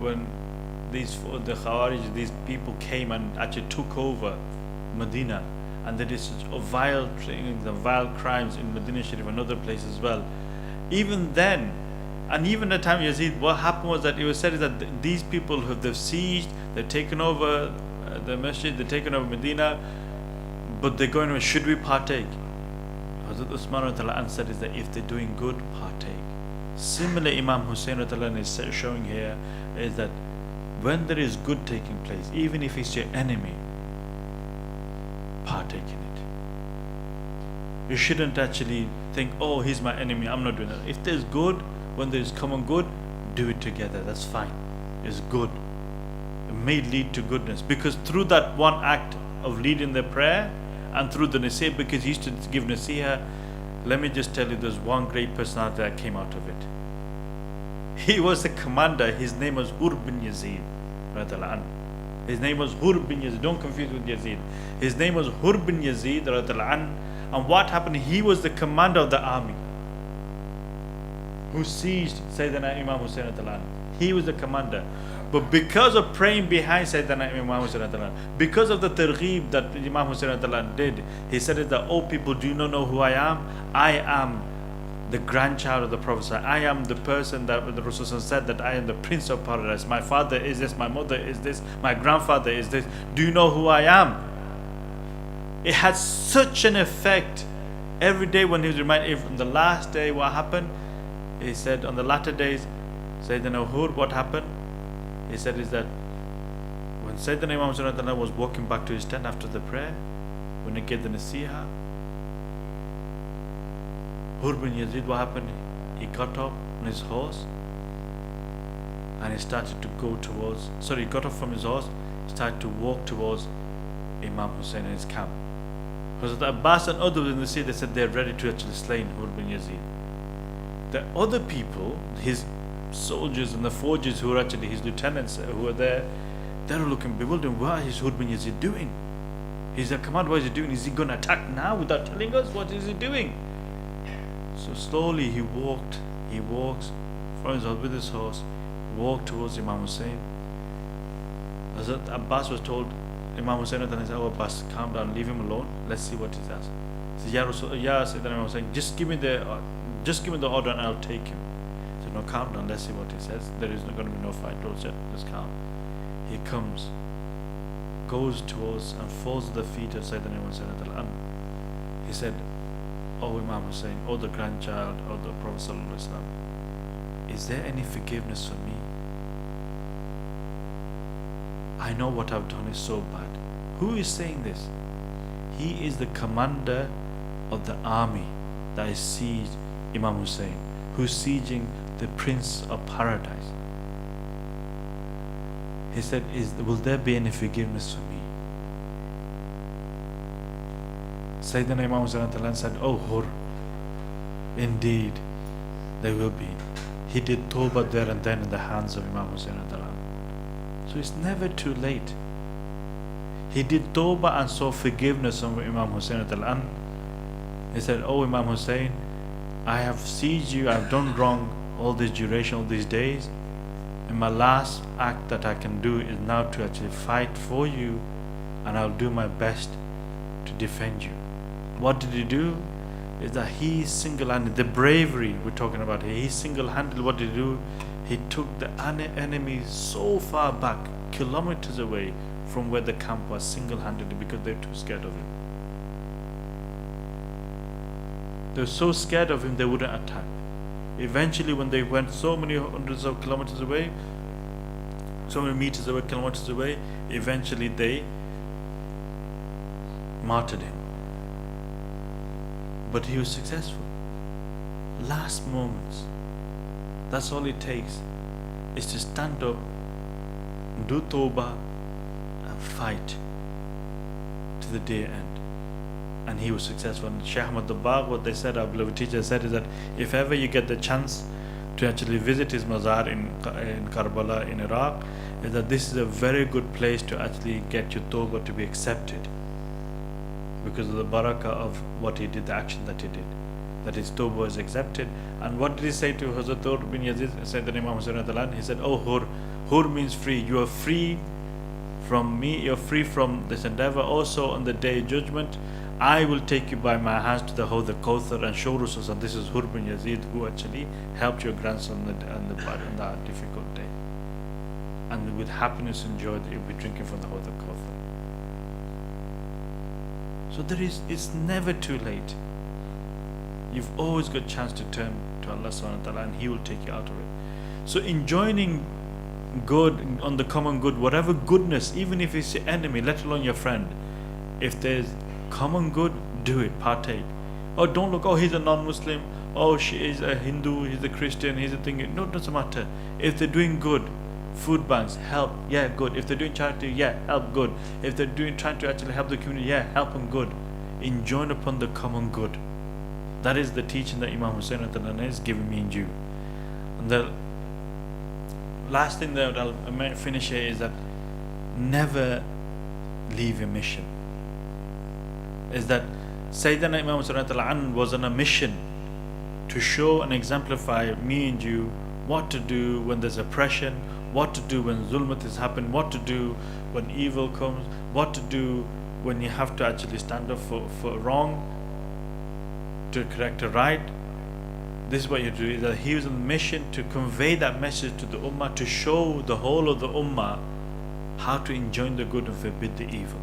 when the Khawarij, these people came and actually took over Medina, and they did such vile things and vile crimes in Medina Sharif and other places as well. Even then, and even at the time Yazid, what happened was that it was said that these people who they've sieged, they've taken over the masjid, they've taken over Medina, but they're going, should we partake? Hazrat Usman said is that if they're doing good, partake. Similarly, Imam Hussain is showing here is that when there is good taking place, even if it's your enemy, partake in it. You shouldn't actually think, oh, he's my enemy, I'm not doing that. If there's good, when there is common good, do it together, that's fine. It's good. It may lead to goodness, because through that one act of leading the prayer and through the nasihah, because he used to give nasihah, let me just tell you, there's one great personality that came out of it. He was the commander, his name was Hur bin Yazid radiallahu anhu. His name was Hur bin Yazid, don't confuse with Yazid. His name was Hur bin Yazid radiallahu anhu. And what happened, he was the commander of the army who sieged Sayyidina Imam Hussain radiallahu anhu. He was the commander. But because of praying behind Sayyidina Imam Hussain radiallahu anhu, because of the targheeb that Imam Hussain radiallahu anhu did, he said that, oh people, do you not know who I am? I am the grandchild of the Prophet. I am the person that the Rasul said that I am the Prince of Paradise. My father is this, my mother is this, my grandfather is this. Do you know who I am? It had such an effect. Every day when he was reminded, on the last day what happened, he said on the latter days, Sayyidina Hur, what happened? He said is that when Sayyidina Imam Hussain was walking back to his tent after the prayer, when he gave the nasihah, Hur bin Yazid, what happened? He got up on his horse and he started to go towards, he got off from his horse, started to walk towards Imam Hussain and his camp. Because the Abbas and others in the sea, they said they're ready to actually slay Hur bin Yazid. The other people, his soldiers and the forgers who were actually his lieutenants who were there, they were looking bewildered. What is Hur bin Yazid doing? He's a commander, what is he doing? Is he going to attack now without telling us? What is he doing? So slowly he walks from his horse with his horse, walked towards Imam Hussain. Hazrat Abbas was told, Imam Hussain said, oh Abbas, calm down, leave him alone, let's see what he says. He said, Ya Rasul, Ya Sayyidina Imam Hussain, just give me the order and I'll take him. He said, no, calm down, let's see what he says. There is not going to be no fight, just calm. He comes, goes towards and falls at the feet of Sayyidina Imam Hussain. He said, oh Imam Hussain, oh the grandchild of the Prophet Sallallahu Alaihi Wasallam, is there any forgiveness for me? I know what I've done is so bad. Who is saying this? He is the commander of the army that is sieged Imam Hussain, who's sieging the Prince of Paradise. He said, will there be any forgiveness for me? Sayyidina Imam Hussain said, oh Hur, indeed there will be. He did tawbah there and then in the hands of Imam Hussain. So it's never too late. He did tawbah and saw forgiveness from Imam Hussain. He said, oh Imam Hussain, I have sieged you, I have done wrong all this duration, all these days, and my last act that I can do is now to actually fight for you, and I'll do my best to defend you. What did he do? is that he single-handed, the bravery we're talking about here, he single-handed, what did he do? He took the enemy so far back, kilometers away from where the camp was, single-handedly, because they were too scared of him. They were so scared of him they wouldn't attack. Eventually, when they went so many hundreds of kilometers away, so many meters away, kilometers away, eventually they martyred him. But he was successful. Last moments. That's all it takes, is to stand up, do tawbah, and fight to the day end. And he was successful. And Shaykh Ahmad Dabbagh, what they said, our beloved teacher said, is that if ever you get the chance to actually visit his mazar in Karbala in Iraq, is that this is a very good place to actually get your tawbah to be accepted, because of the barakah of what he did, the action that he did, that his tawbah was accepted. And what did he say to Hazrat Hur bin Yazid? Said the Imam Hussain, he said, "Oh Hur, Hur means free. You are free from me, you're free from this endeavor. Also on the day of judgment, I will take you by my hands to the Hawd al-Kawthar and show Rasul." And this is Hur bin Yazid, who actually helped your grandson on that difficult day. And with happiness and joy, that you'll be drinking from the Hawd al-Kawthar. So it's never too late. You've always got a chance to turn to Allah subhanahu wa ta'ala, and He will take you out of it. So in joining good on the common good, whatever goodness, even if it's your enemy, let alone your friend, if there's common good, do it, partake. Oh, don't look, oh, he's a non-Muslim, oh, she is a Hindu, he's a Christian, he's a thing. No, it doesn't matter. If they're doing good, food banks, help, yeah, good. If they're doing charity, yeah, help, good. If they're trying to actually help the community, yeah, help them, good. Enjoin upon the common good. That is the teaching that Imam Hussain is giving me and you. And the last thing that I'll finish here is that never leave your mission. Is that Sayyidina Imam Hussain was on a mission to show and exemplify me and you what to do when there's oppression, what to do when zulmat is happening, what to do when evil comes, what to do when you have to actually stand up for wrong, to correct a right. This is what you do, is that he was on a mission to convey that message to the ummah, to show the whole of the ummah how to enjoin the good and forbid the evil.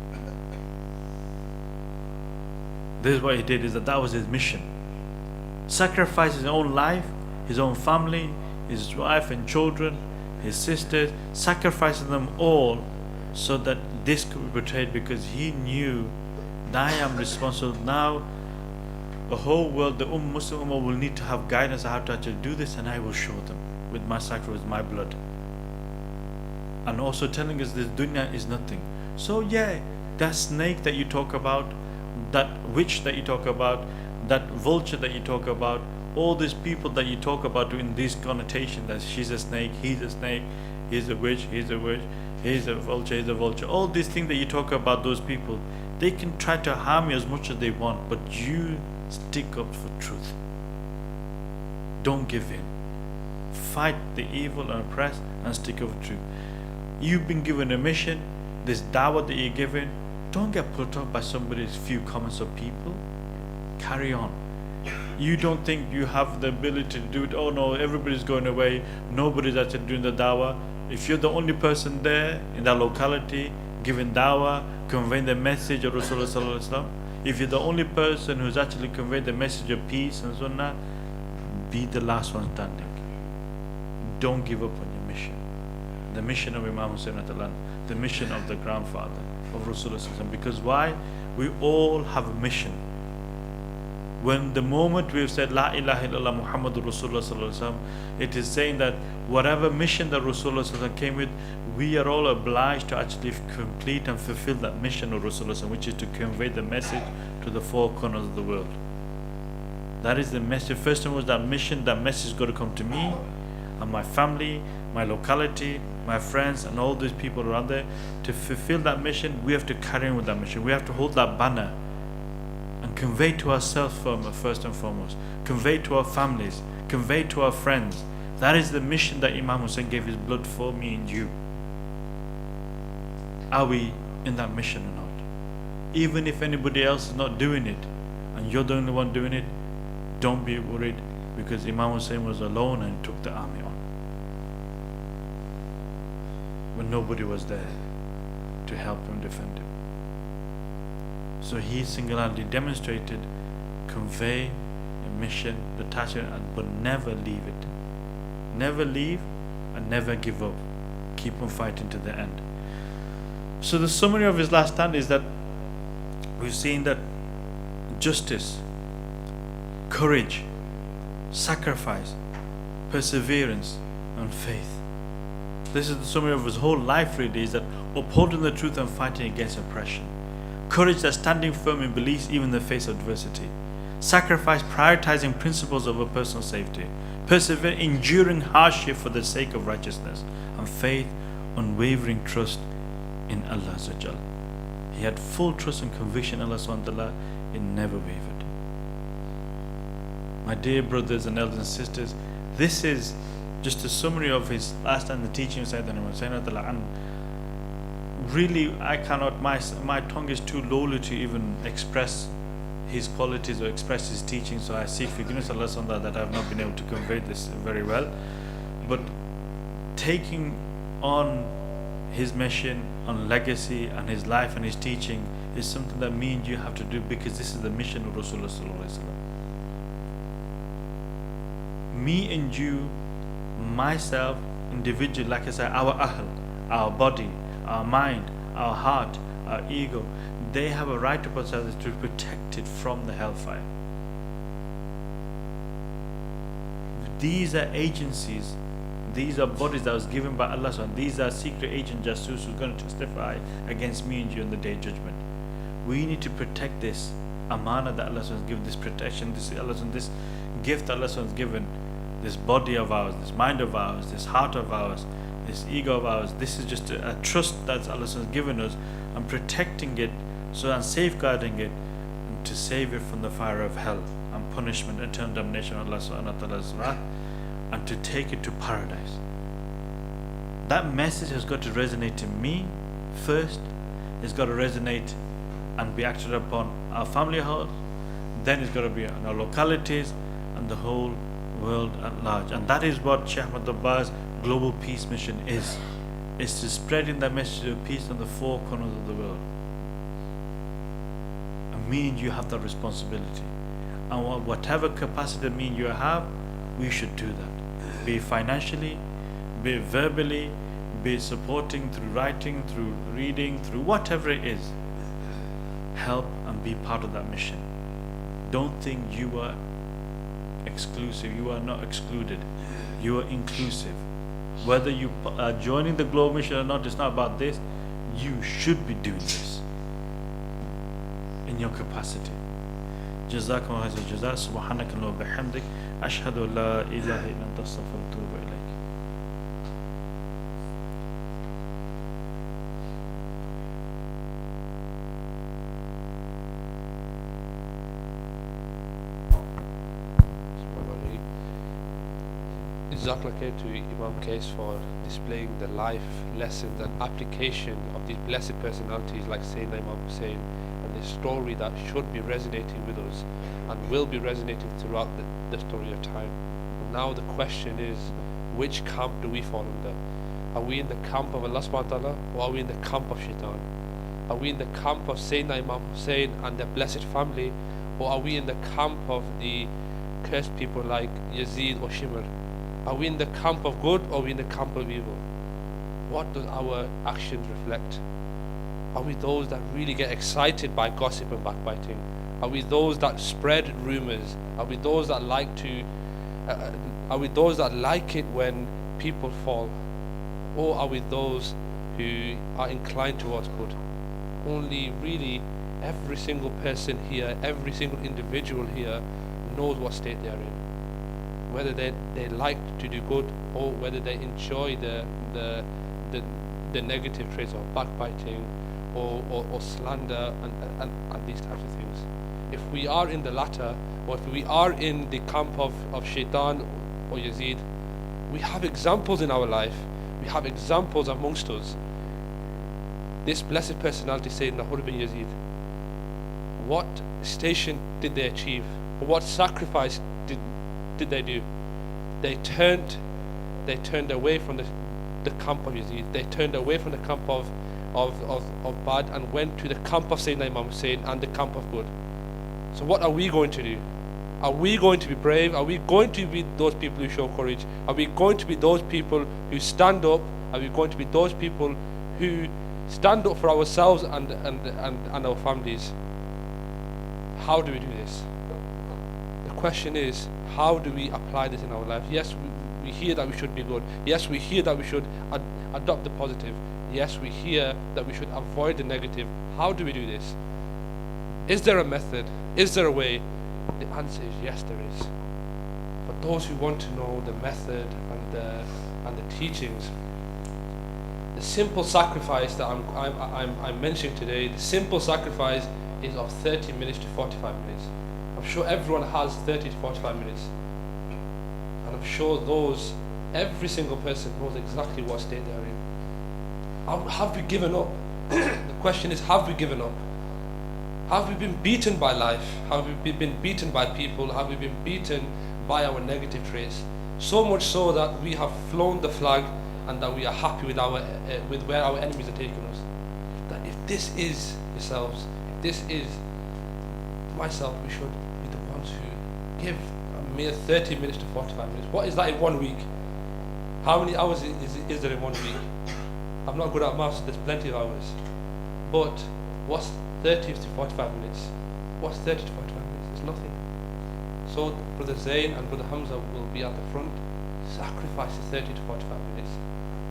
This is what he did, is that was his mission. Sacrifice his own life, his own family, his wife and children, his sisters, sacrificing them all so that this could be portrayed, because he knew that I am responsible now. The whole world, the Muslim Ummah will need to have guidance on how to actually do this, and I will show them with my sacrifice, with my blood. And also telling us this dunya is nothing. So yeah, that snake that you talk about, that witch that you talk about, that vulture that you talk about, all these people that you talk about in these connotations, that she's a snake, he's a snake, he's a witch, he's a witch, he's a vulture, he's a vulture, all these things that you talk about, those people, they can try to harm you as much as they want, but you stick up for truth. Don't give in. Fight the evil and oppress and stick up for truth. You've been given a mission, this dawah that you're given, don't get put off by somebody's few comments of people. Carry on. You don't think you have the ability to do it. Oh no, everybody's going away, nobody's actually doing the dawah. If you're the only person there in that locality giving dawah, conveying the message of Rasulullah sallallahu alaihi wasallam, if you're the only person who's actually conveyed the message of peace and sunnah, be the last one standing. Don't give up on your mission. The mission of Imam Hussain, the mission of the grandfather of Rasulullah sallallahu alaihi wasallam. Because why? We all have a mission. When the moment we've said La ilaha illallah Muhammadur Rasulullah sallallahu alaihi wasallam, it is saying that whatever mission that Rasulullah sallallahu alaihi wasallam came with, we are all obliged to actually complete and fulfill that mission of Rasulullah sallallahu alaihi wasallam, which is to convey the message to the four corners of the world. That is the message. First of all, that mission, that message is going to come to me and my family, my locality, my friends, and all these people around there. To fulfill that mission, we have to carry on with that mission. We have to hold that banner and convey to ourselves first and foremost, convey to our families, convey to our friends. That is the mission that Imam Hussain gave his blood for, me and you. Are we in that mission or not? Even if anybody else is not doing it and you're the only one doing it, don't be worried, because Imam Hussain was alone and took the army on when nobody was there to help him defend him. So he single-handedly demonstrated, convey a mission, the task, but never leave it. Never leave and never give up. Keep on fighting to the end. So the summary of his last stand is that we've seen that justice, courage, sacrifice, perseverance, and faith. This is the summary of his whole life really, is that upholding the truth and fighting against oppression. Courage, that's standing firm in beliefs even in the face of adversity. Sacrifice, prioritizing principles over personal safety. Persevere, enduring hardship for the sake of righteousness. And faith, unwavering trust in Allah Azza wa Jal. He had full trust and conviction in Allah subhanahu wa ta'ala. It never wavered. My dear brothers and elders and sisters, this is just a summary of his last and the teaching of Sayyidina Hussein. And really, I cannot, my tongue is too lowly to even express his qualities or express his teaching, so I seek forgiveness of Allah subhanahu wa ta'ala that I have not been able to convey this very well. But taking on his mission, on legacy and his life and his teaching is something that me and you have to do, because this is the mission of Rasulullah sallallahu alaihi wasallam. Me and you, myself, individually, like I said, our ahl, our body, our mind, our heart, our ego, they have a right to protect it from the hellfire. These are agencies, these are bodies that was given by Allah, and these are secret agent jasus who's going to testify against me and you on the day of judgment. We need to protect this amana that Allah has given, this protection, this gift that Allah has given, this body of ours, this mind of ours, this heart of ours, this ego of ours. This is just a trust that Allah has given us, and protecting it, so and safeguarding it, and to save it from the fire of hell and punishment and eternal damnation of Allah subhanahu wa ta'ala's wrath, and to take it to paradise. That message has got to resonate in me first. It's got to resonate and be acted upon our family hall. Then it's got to be on our localities and the whole world at large. And that is what Shaykh Ahmad Dabbar's global peace mission is to spreading that message of peace on the four corners of the world. And me and you have that responsibility. And whatever capacity me and you have, we should do that. Be it financially, be it verbally, be it supporting through writing, through reading, through whatever it is. Help and be part of that mission. Don't think you are exclusive. You are not excluded. You are inclusive. Whether you are joining the global mission or not, it's not about this. You should be doing this in your capacity. جزاكم الله خير الجزاء سبحانك اللهم وبحمدك أشهد أن لا إله إلا أنت أستغفرك وأتوب إليك. Zikr to Imam Qais for displaying the life lessons and application of these blessed personalities like Sayyidina Imam Hussain, and this story that should be resonating with us and will be resonating throughout the story of time. And now the question is, which camp do we fall under? Are we in the camp of Allah subhanahu wa ta'ala, or are we in the camp of Shaitan? Are we in the camp of Sayyidina Imam Hussain and their blessed family, or are we in the camp of the cursed people like Yazid or Shimr? Are we in the camp of good, or are we in the camp of evil? What does our actions reflect? Are we those that really get excited by gossip and backbiting? Are we those that spread rumors? Are we those that like to? Are we those that like it when people fall? Or are we those who are inclined towards good? Only really every single person here, every single individual here knows what state they are in. Whether they like to do good, or whether they enjoy the negative traits of backbiting or slander and these types of things. If we are in the latter, or if we are in the camp of Shaitan or Yazid, we have examples in our life. We have examples amongst us. This blessed personality, Sayyidina Hurr bin Yazid, what station did they achieve? What sacrifice did they do? They turned away from the camp of Yazid. They turned away from the camp of bad and went to the camp of Sayyidina Imam Hussain and the camp of good. So what are we going to do? Are we going to be brave? Are we going to be those people who show courage? Are we going to be those people who stand up? Are we going to be those people who stand up for ourselves and our families? How do we do this? The question is, how do we apply this in our life? Yes, we hear that we should be good. Yes, we hear that we should adopt the positive. Yes, we hear that we should avoid the negative. How do we do this? Is there a method? Is there a way? The answer is yes, there is. For those who want to know the method and the teachings, the simple sacrifice that I'm mentioning today, the simple sacrifice is of 30 minutes to 45 minutes. I'm sure everyone has 30 to 45 minutes. And I'm sure every single person knows exactly what state they're in. Have we given up? The question is, have we given up? Have we been beaten by life? Have we been beaten by people? Have we been beaten by our negative traits? So much so that we have flown the flag and that we are happy with where our enemies are taking us. That if this is yourselves, if this is myself, we should be the ones who give a mere 30 minutes to 45 minutes. What is that in 1 week? How many hours is there in 1 week? I'm not good at maths, there's plenty of hours. But what's 30 to 45 minutes? What's 30 to 45 minutes? It's nothing. So Brother Zain and Brother Hamza will be at the front. Sacrifice the 30 to 45 minutes.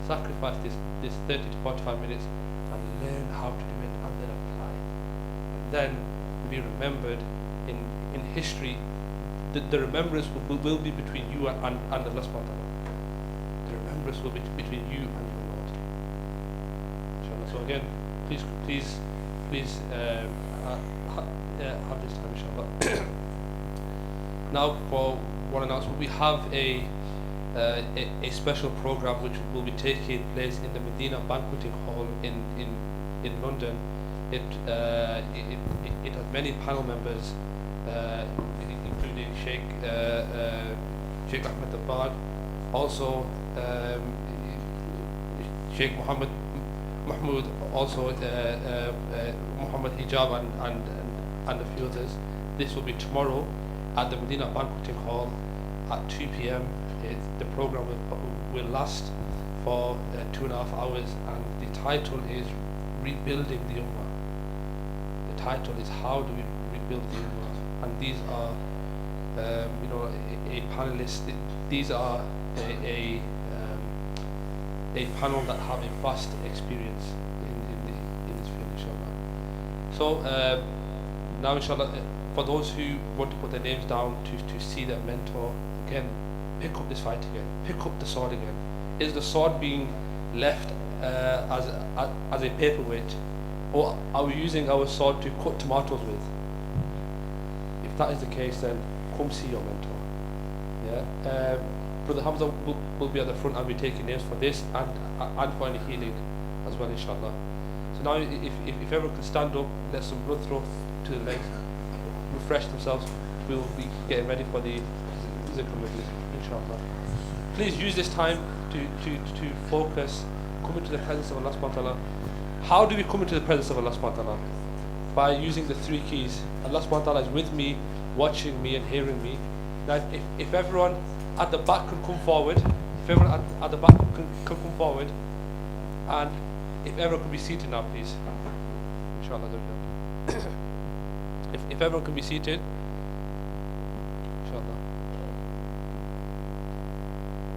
Sacrifice this 30 to 45 minutes and learn how to do it and then apply. And then be remembered in history. The remembrance will be between you and Allah subhanahu wa ta'ala. The remembrance will be between you and your Lord. Inshallah. So again, please have this time, inshallah. Now for one announcement, we have a special program which will be taking place in the Medina Banqueting Hall in London. It has many panel members, including Sheikh Ahmed Abad, also Sheikh Mahmoud, also Muhammad Hijab and a few others. This will be tomorrow at the Medina Banqueting Hall at 2 p.m. The program will last for 2.5 hours, and the title is Rebuilding the Ummah. The title is How Do We Rebuild the Ummah? And these are, a panelist. These are a panel that have a vast experience in this field, inshallah. So now, inshallah, for those who want to put their names down to see their mentor again, pick up this fight again, pick up the sword again. Is the sword being left as a paperweight, or are we using our sword to cut tomatoes with? If that is the case, then come see your mentor. Yeah. Brother Hamza will be at the front and be taking names for this and for any healing as well, inshallah. So now, if everyone can stand up, let some blood flow to the legs, refresh themselves, we'll be getting ready for the Zikr majlis, inshallah. Please use this time to focus, come into the presence of Allah subhanahu wa ta'ala. How do we come into the presence of Allah subhanahu wa ta'ala? By using the 3 keys. Allah subhanahu wa ta'ala is with me, watching me and hearing me. Now if everyone at the back could come forward, if everyone at the back can come forward, and if everyone could be seated now, please. Inshallah. If everyone can be seated, inshallah.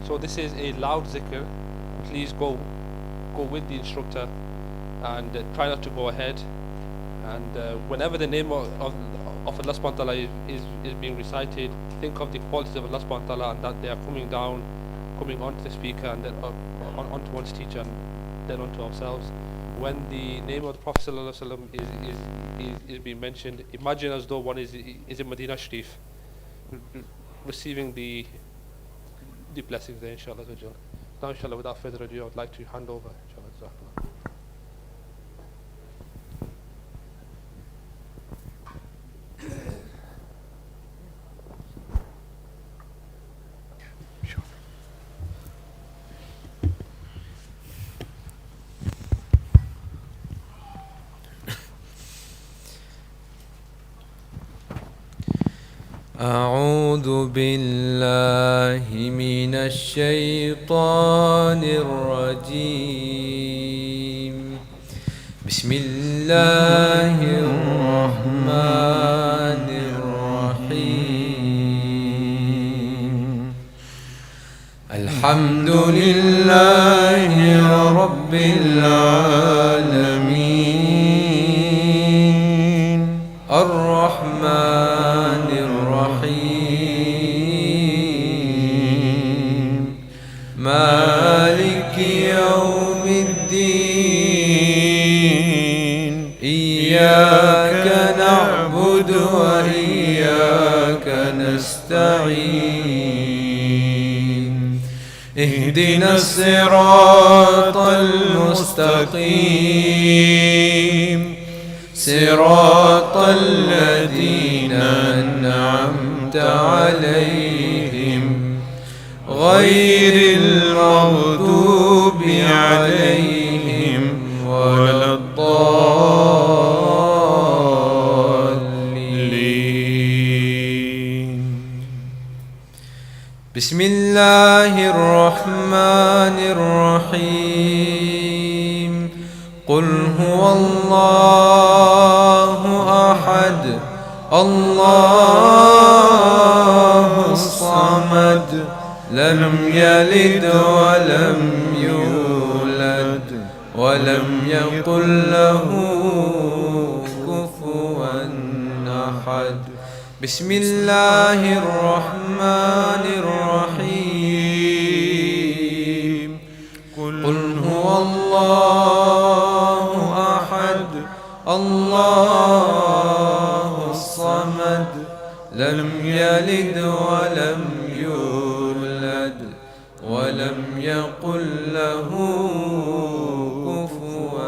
So this is a loud zikr. Please go with the instructor and try not to go ahead. And whenever the name of Allah subhanahu wa ta'ala is being recited, think of the qualities of Allah subhanahu wa ta'ala and that they are coming onto the speaker and then onto one's teacher and then onto ourselves. When the name of the Prophet sallallahu alaihi wasallam is being mentioned, imagine as though one is in Medina Sharif, receiving the blessings there, inshallah. Now, inshallah, without further ado, I would like to hand over, inshallah. أعوذ بالله من الشيطان الرجيم. بسم الله الرحمن الرحيم. الحمد لله رب العالمين الرحمن الرحيم مالك يوم الدين. إياك نعبد وإياك نستعين. اهدنا الصراط المستقيم صراط الذين أنعمت عليهم غير المغضوب عليهم ولا الضالين. بسم الله الرحمن الرحيم. قل هو الله أحد الله الصمد لم يلد ولم يولد ولم يكن له كفوا أحد. بسم الله الرحمن الرحيم. قل هو الله أحد الله الصمد لم يلد ولم يولد ولم يكن له كفوا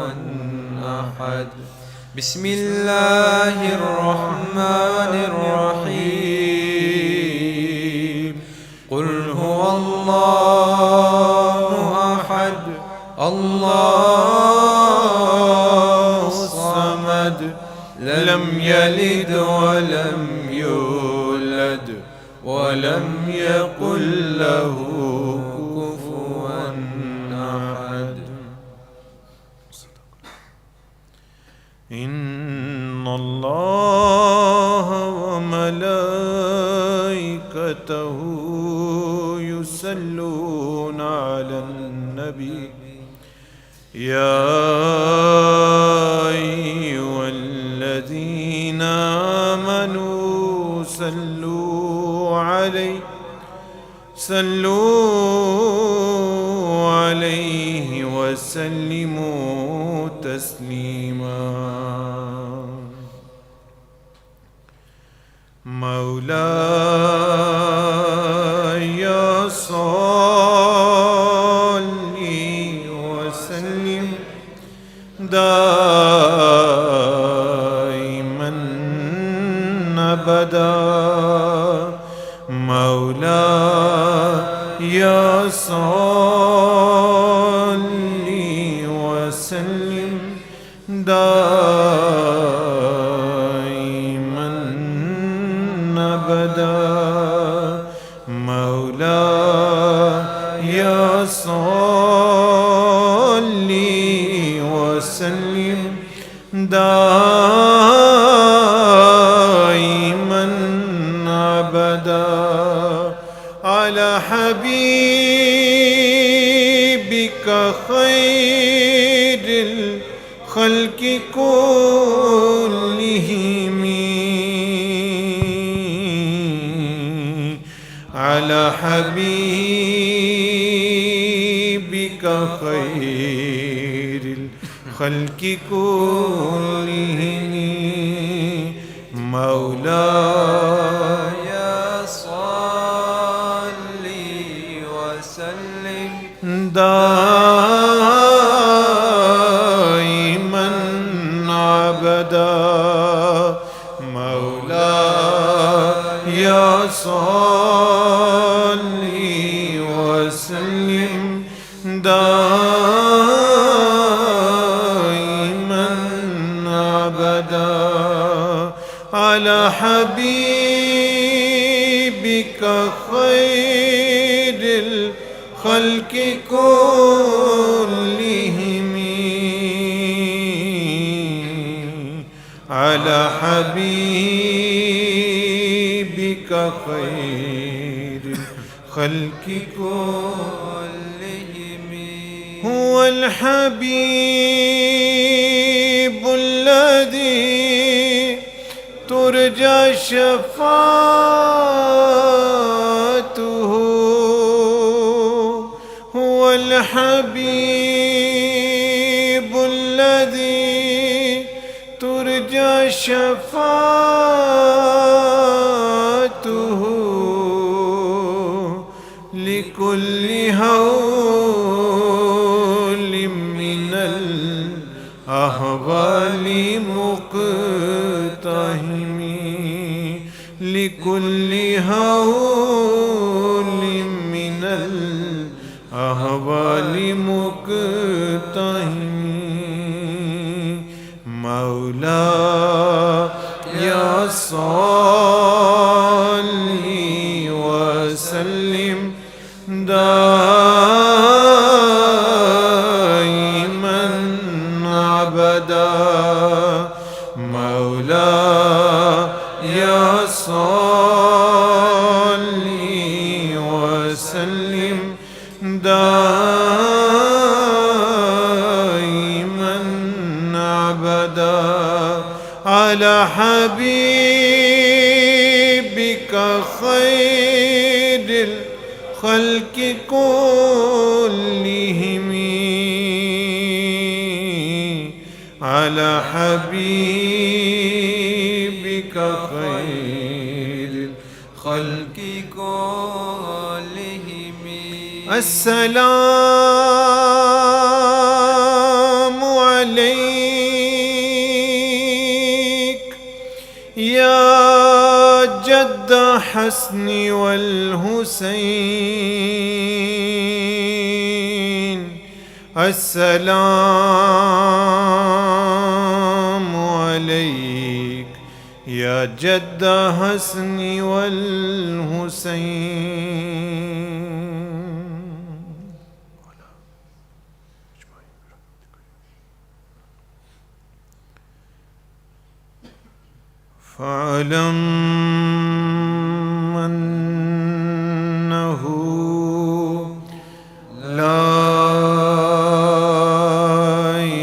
أحد. بسم الله الرحمن الرحيم. قل هو الله أحد الله الصمد لم يلد ولم يولد ولم يكن له كفوا أحد. إن الله وملائكته يصلون على النبي يا أيها الذين آمنوا صلوا عليه وسلموا تسليما. مولاي صل وسلم دائما أبدا. مولاي صل وسلم دائما أبدا. مولاي صل وسلم دائما أبدا على حبيبك خير الخلق كلهم. على حبيبك خير الخلق كلهم. مولاي صل وسلم دائما أبدا. مولاي صل وسلم دائما أبدا على حبيبك بك خير الخلق كلهم على حبيبك خير الخلق كلهم هو الحبيب الذي ترجى شفاعته هو الحبيب الذي ترجى شفاعته لكل هول من الأهوال مقتحم لكل هول من الأهوال مقتحم مولاي صل وسلم دائما أبدا مولاي صل وسلم دائما أبدا على حبيبك خير الخلق كلهم على حبيبك خير الخلق كلهم السلام عليك يا جد حسن والحسين السلام عليك يا جد حسن والحسين فاعلم أنه لا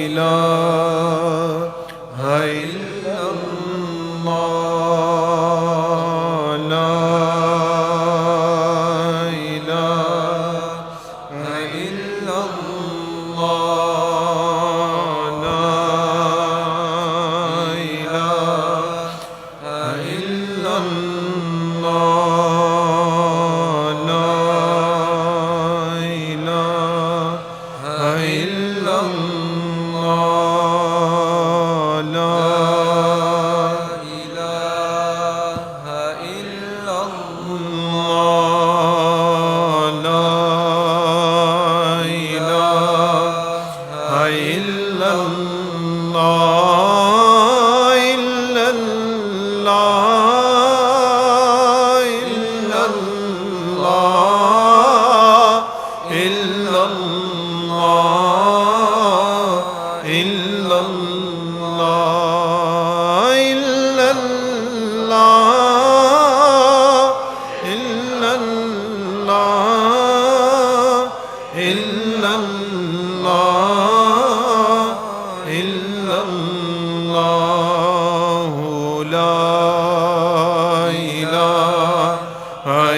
إله إلا الله لا إله إلا الله لا إله إلا الله لا إله إلا الله لا إله إلا الله لا إله إلا الله إلا الله إلا الله إلا الله إلا الله إلا الله إلا الله إلا الله إلا الله لا إله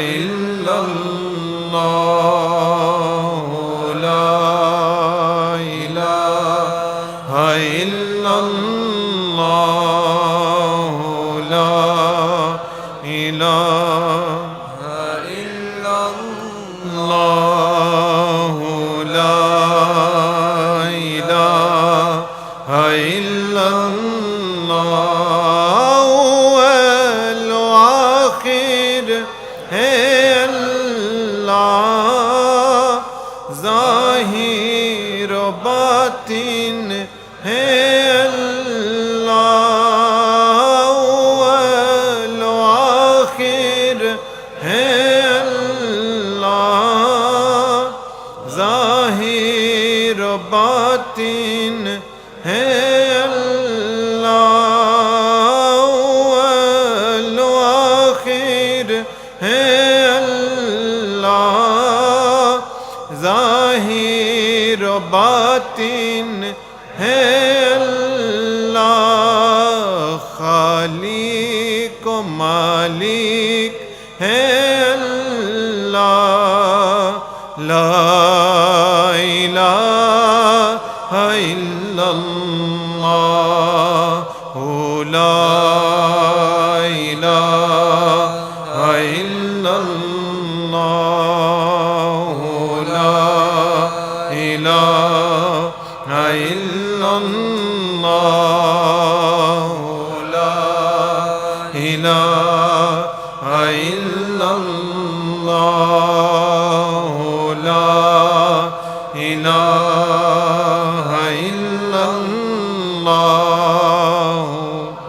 إلا الله لا إله إلا الله لا إله إلا الله لا إله إلا الله والآخر هي الله ظاهر باطن هي الله والآخر बातिन है अल्लाह, खालिक व मालिक है अल्लाह। ला इलाहा इल्लल्लाह, ला इलाहा इल्लल्लाह, ला इलाहा इल्लल्लाह, ला इलाहा इल्लल्लाह, ला इलाहा इल्लल्लाह,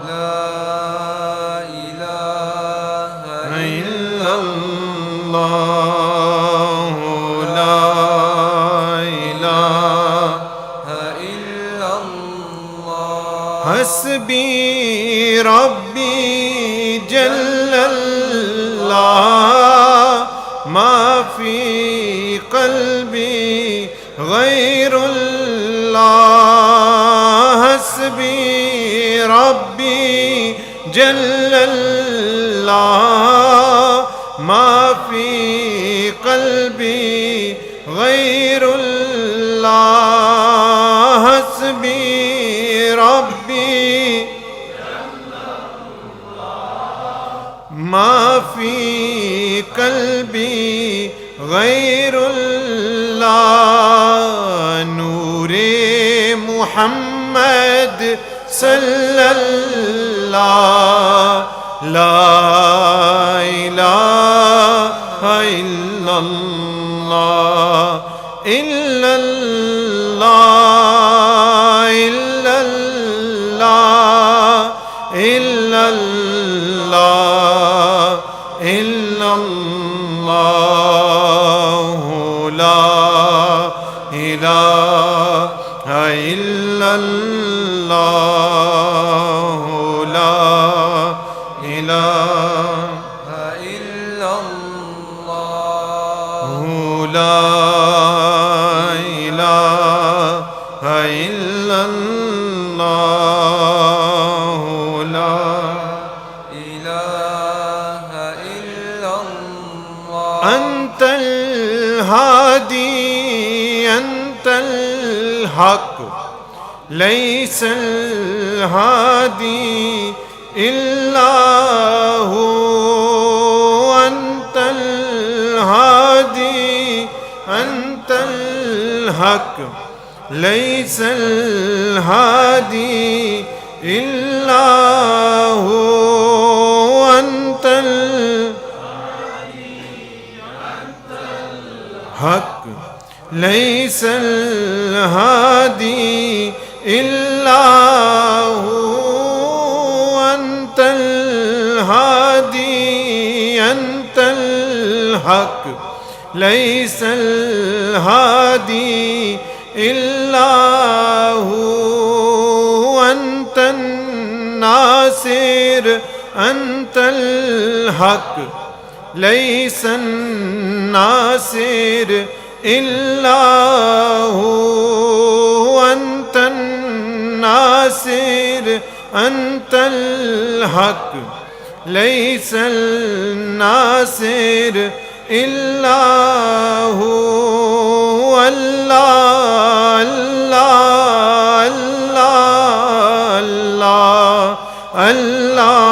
ला इलाहा इल्लल्लाह, ला इलाहा इल्लल्लाह। हस्बी रब्बी जल्लल्लाह, मा फी क़ल्बी गैरुल्लाह। हस्बी रब्बी जल्लल्लाह, मा फी क़ल्बी गैरुल्लाह। हस्बी रब्बी मा फी क़ल्बी गैरुल्लाह। नूरे मुहम्मद सल्लल्लाह, ला इलाहा इल्लल्लाह, इल्लल्लाह, इल्लल्लाह, इल्लल्लाह, इल्लल्लाह, ला इलाहा इल्लल्लाह, ला इलाहा इल्लल्लाह, ला इलाहा इल्लल्लाह, ला इलाहा इल्लल्लाह। अंतल हादी अंतल हक, लैसल हादी इल्ला हू। अंतल हादी अंतल हक, लैसल हादी इल्ला हू। अंतल हक, लैसल हादी इल्ला हू। अंतल हादी अंतल हक, लैसल हादी इल्ला हू। अंतन नासिर अंतल हक, लैसन नासिर इल्ला हू। अंतन नासिर अंतल हक, लैसल नासिर इल्ला हू। अल्लाह अल्लाह अल्लाह अल्लाह अल्लाह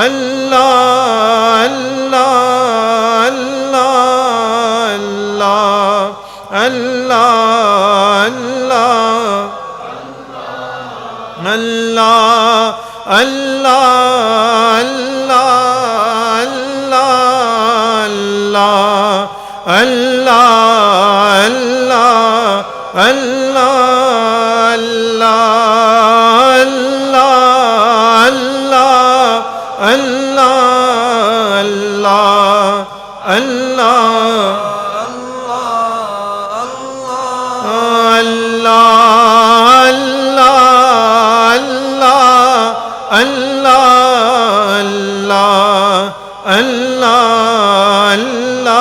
अल्लाह अल्लाह अल्लाह अल्लाह अल्लाह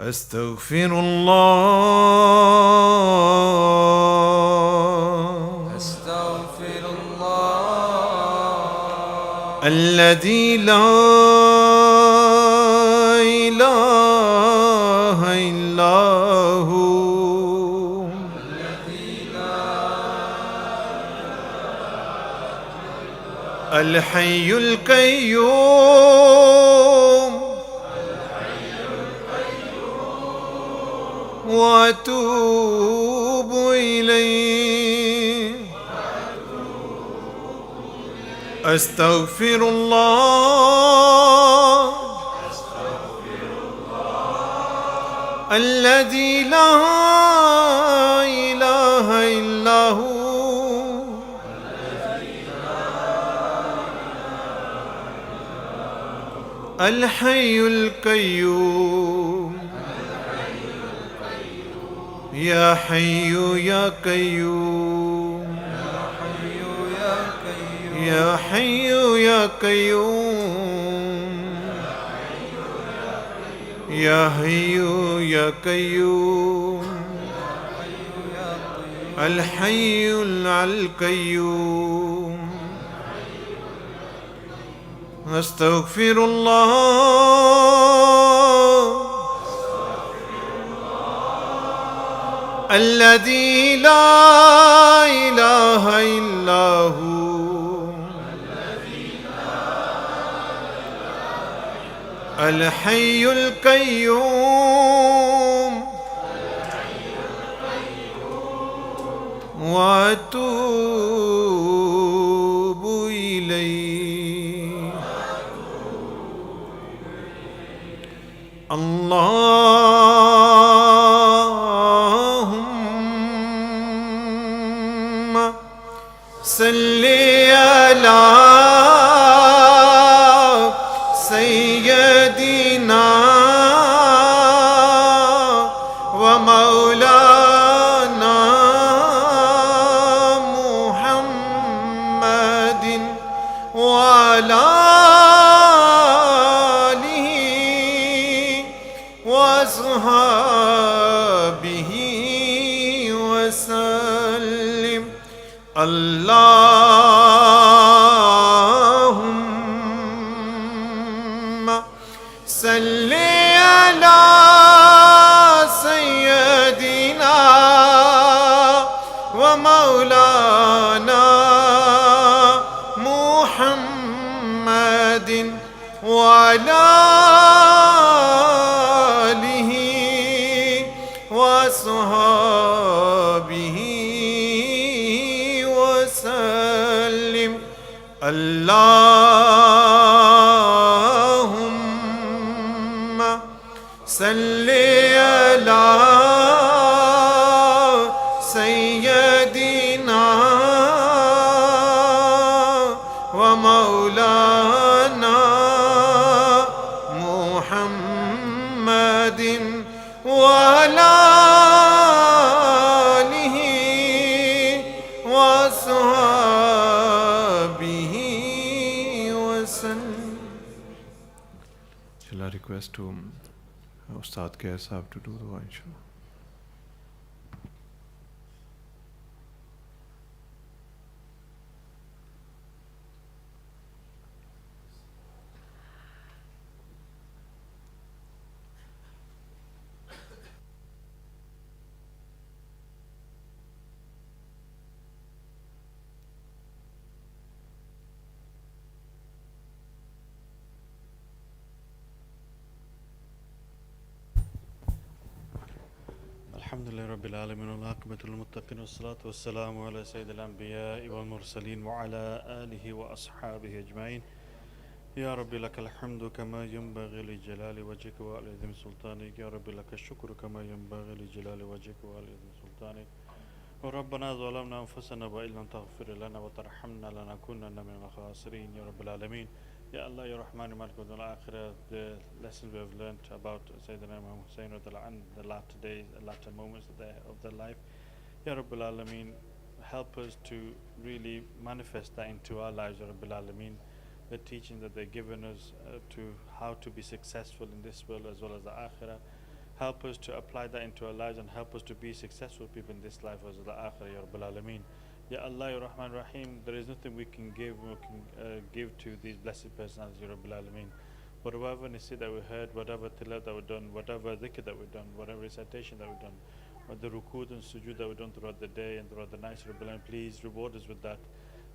أستغفر الله أستغفر الله الذي لا إله إلا هو الحي القيوم وأتوب إليه أستغفر الله الذي لا إله إلا هو الحي القيوم يا حي يا قيوم يا حي يا قيوم يا حي يا قيوم الحي القيوم أستغفر الله الذي لا إله إلا هو الحي القيوم وأتوب إليه اللهم صل على سيدنا ومولانا محمد وعلى آله وصحبه وسلم اللهم صل على سيدنا ومولانا محمد وعلى آله وصحبه وسلم الله Shall I request to Ustaadh Qais to do the one, inshallah? الحمد لله رب العالمين والعاقبة للمتقين والصلاة والسلام على سيد الأنبياء والمرسلين وعلى آله وأصحابه أجمعين. يا رب لك الحمد كما ينبغي لجلال وجهك وعظيم سلطانك. يا رب لك الشكر كما ينبغي لجلال وجهك وعظيم سلطانك. وربنا ظلمنا أنفسنا وإن لم تغفر لنا وترحمنا لنكونن من الخاسرين. يا رب العالمين. Ya Allah, Ya Rahman, Malik al Akhirah, the lessons we have learned about Sayyidina Imam Hussain, the latter days, the latter moments of their life. Ya Rabbil Alameen, help us to really manifest that into our lives, Ya Rabbil Alameen. The teaching that they've given us to how to be successful in this world as well as the Akhirah. Help us to apply that into our lives and help us to be successful people in this life as well as the Akhirah, Ya Rabbil Alameen. Ya Allah, Ya Rahman Rahim, there is nothing we can give to these blessed personalities, Ya Rabbil Alameen. Whatever nasi that we heard, whatever tilawat that we've done, whatever dhikr that we've done, whatever recitation that we've done, or the rukud and sujood that we've done throughout the day and throughout the night, Ya Rabbil Alameen, please reward us with that.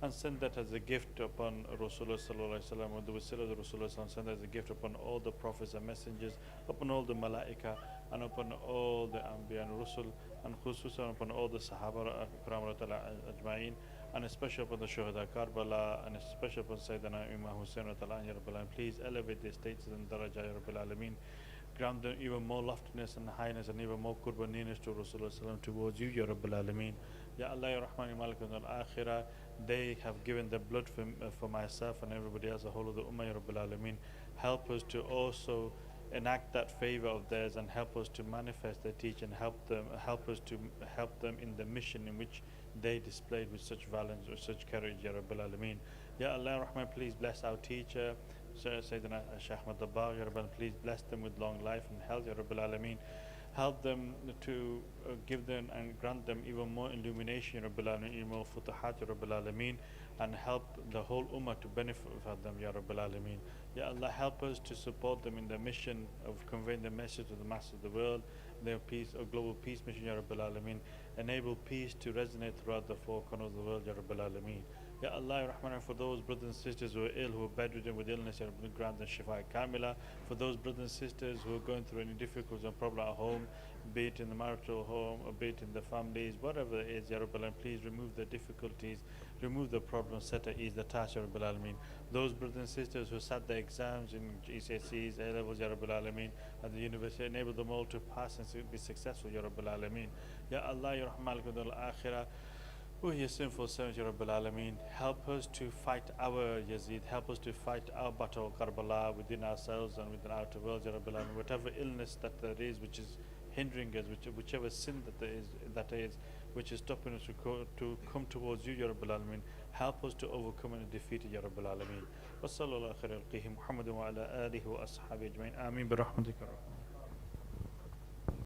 And send that as a gift upon Rasulullah Sallallahu Alaihi Wasallam, or the Wasilah of Rasulullah Sallallahu Alaihi Wasallam, send that as a gift upon all the prophets and messengers, upon all the malaika, and upon all the Anbiya and Rusul, and khususan upon all the Sahaba Ikram Ajma'in, and especially upon the Shuhada Karbala, and especially upon Sayyidina Imam Hussain, Ya Rabbil Alameen. Please elevate their status and daraja, Ya Rabbil Alameen. Grant them even more loftiness and highness and even more qurbaniness to Rasulullah Sallallahu towards you, Ya Rabbil Alameen. Ya Allah, Ya Rahman, Ya Malik al-Akhirah, they have given their blood for myself and everybody else, the whole of the Ummah, Ya Rabbil Alameen. Help us to also enact that favor of theirs and help us to manifest their teaching, help us to help them in the mission in which they displayed with such valence, with such courage, Ya Rabbil Alameen. Ya Allah, Ya Rahman, please bless our teacher, Sayyidina Shaykh Ahmad Dabbar, Ya Rabbil, please bless them with long life and health, Ya Rabbil Alameen. Help them to give them and grant them even more illumination, Ya Rabbil Alameen, even more futuhat, Ya Rabbil Alameen, and help the whole Ummah to benefit from them, Ya Rabbil Alameen. Ya Allah, help us to support them in their mission of conveying the message to the masses of the world, their peace, a global peace mission, Ya Rabbil Alameen. Enable peace to resonate throughout the four corners of the world, Ya Rabbil Alameen. Ya Allah, Ya Rahman, for those brothers and sisters who are ill, who are bedridden with illness, Ya Rabbil, grant them shifa kamila. For those brothers and sisters who are going through any difficulties and problem at home, be it in the marital home or be it in the families, whatever it is, Ya Rabbil Alameen, please remove the difficulties, remove the problems, set at ease the task, Ya Rabbil Alameen. Those brothers and sisters who sat the exams in GCSEs, A-levels, Ya Rabbil Alameen, at the university, enable them all to pass and be successful, Ya Rabbil Alameen. Ya Allah, Ya Rahman, al-Akhirah, oh, your sinful servants, Ya Rabbil Alameen, help us to fight our Yazid, help us to fight our battle of Karbala within ourselves and within our outer world, Ya Rabbil Alameen. Whatever illness that there is which is hindering us, whichever sin that is which is stopping us to come towards you, Ya Rabbil Alameen, help us to overcome and defeat it, Ya Rabbil Alameen. Wa sallallahu khair al-qihim Muhammadin wa ala alihi wa ashabihi ajma'in. Ameen bi rahmatika.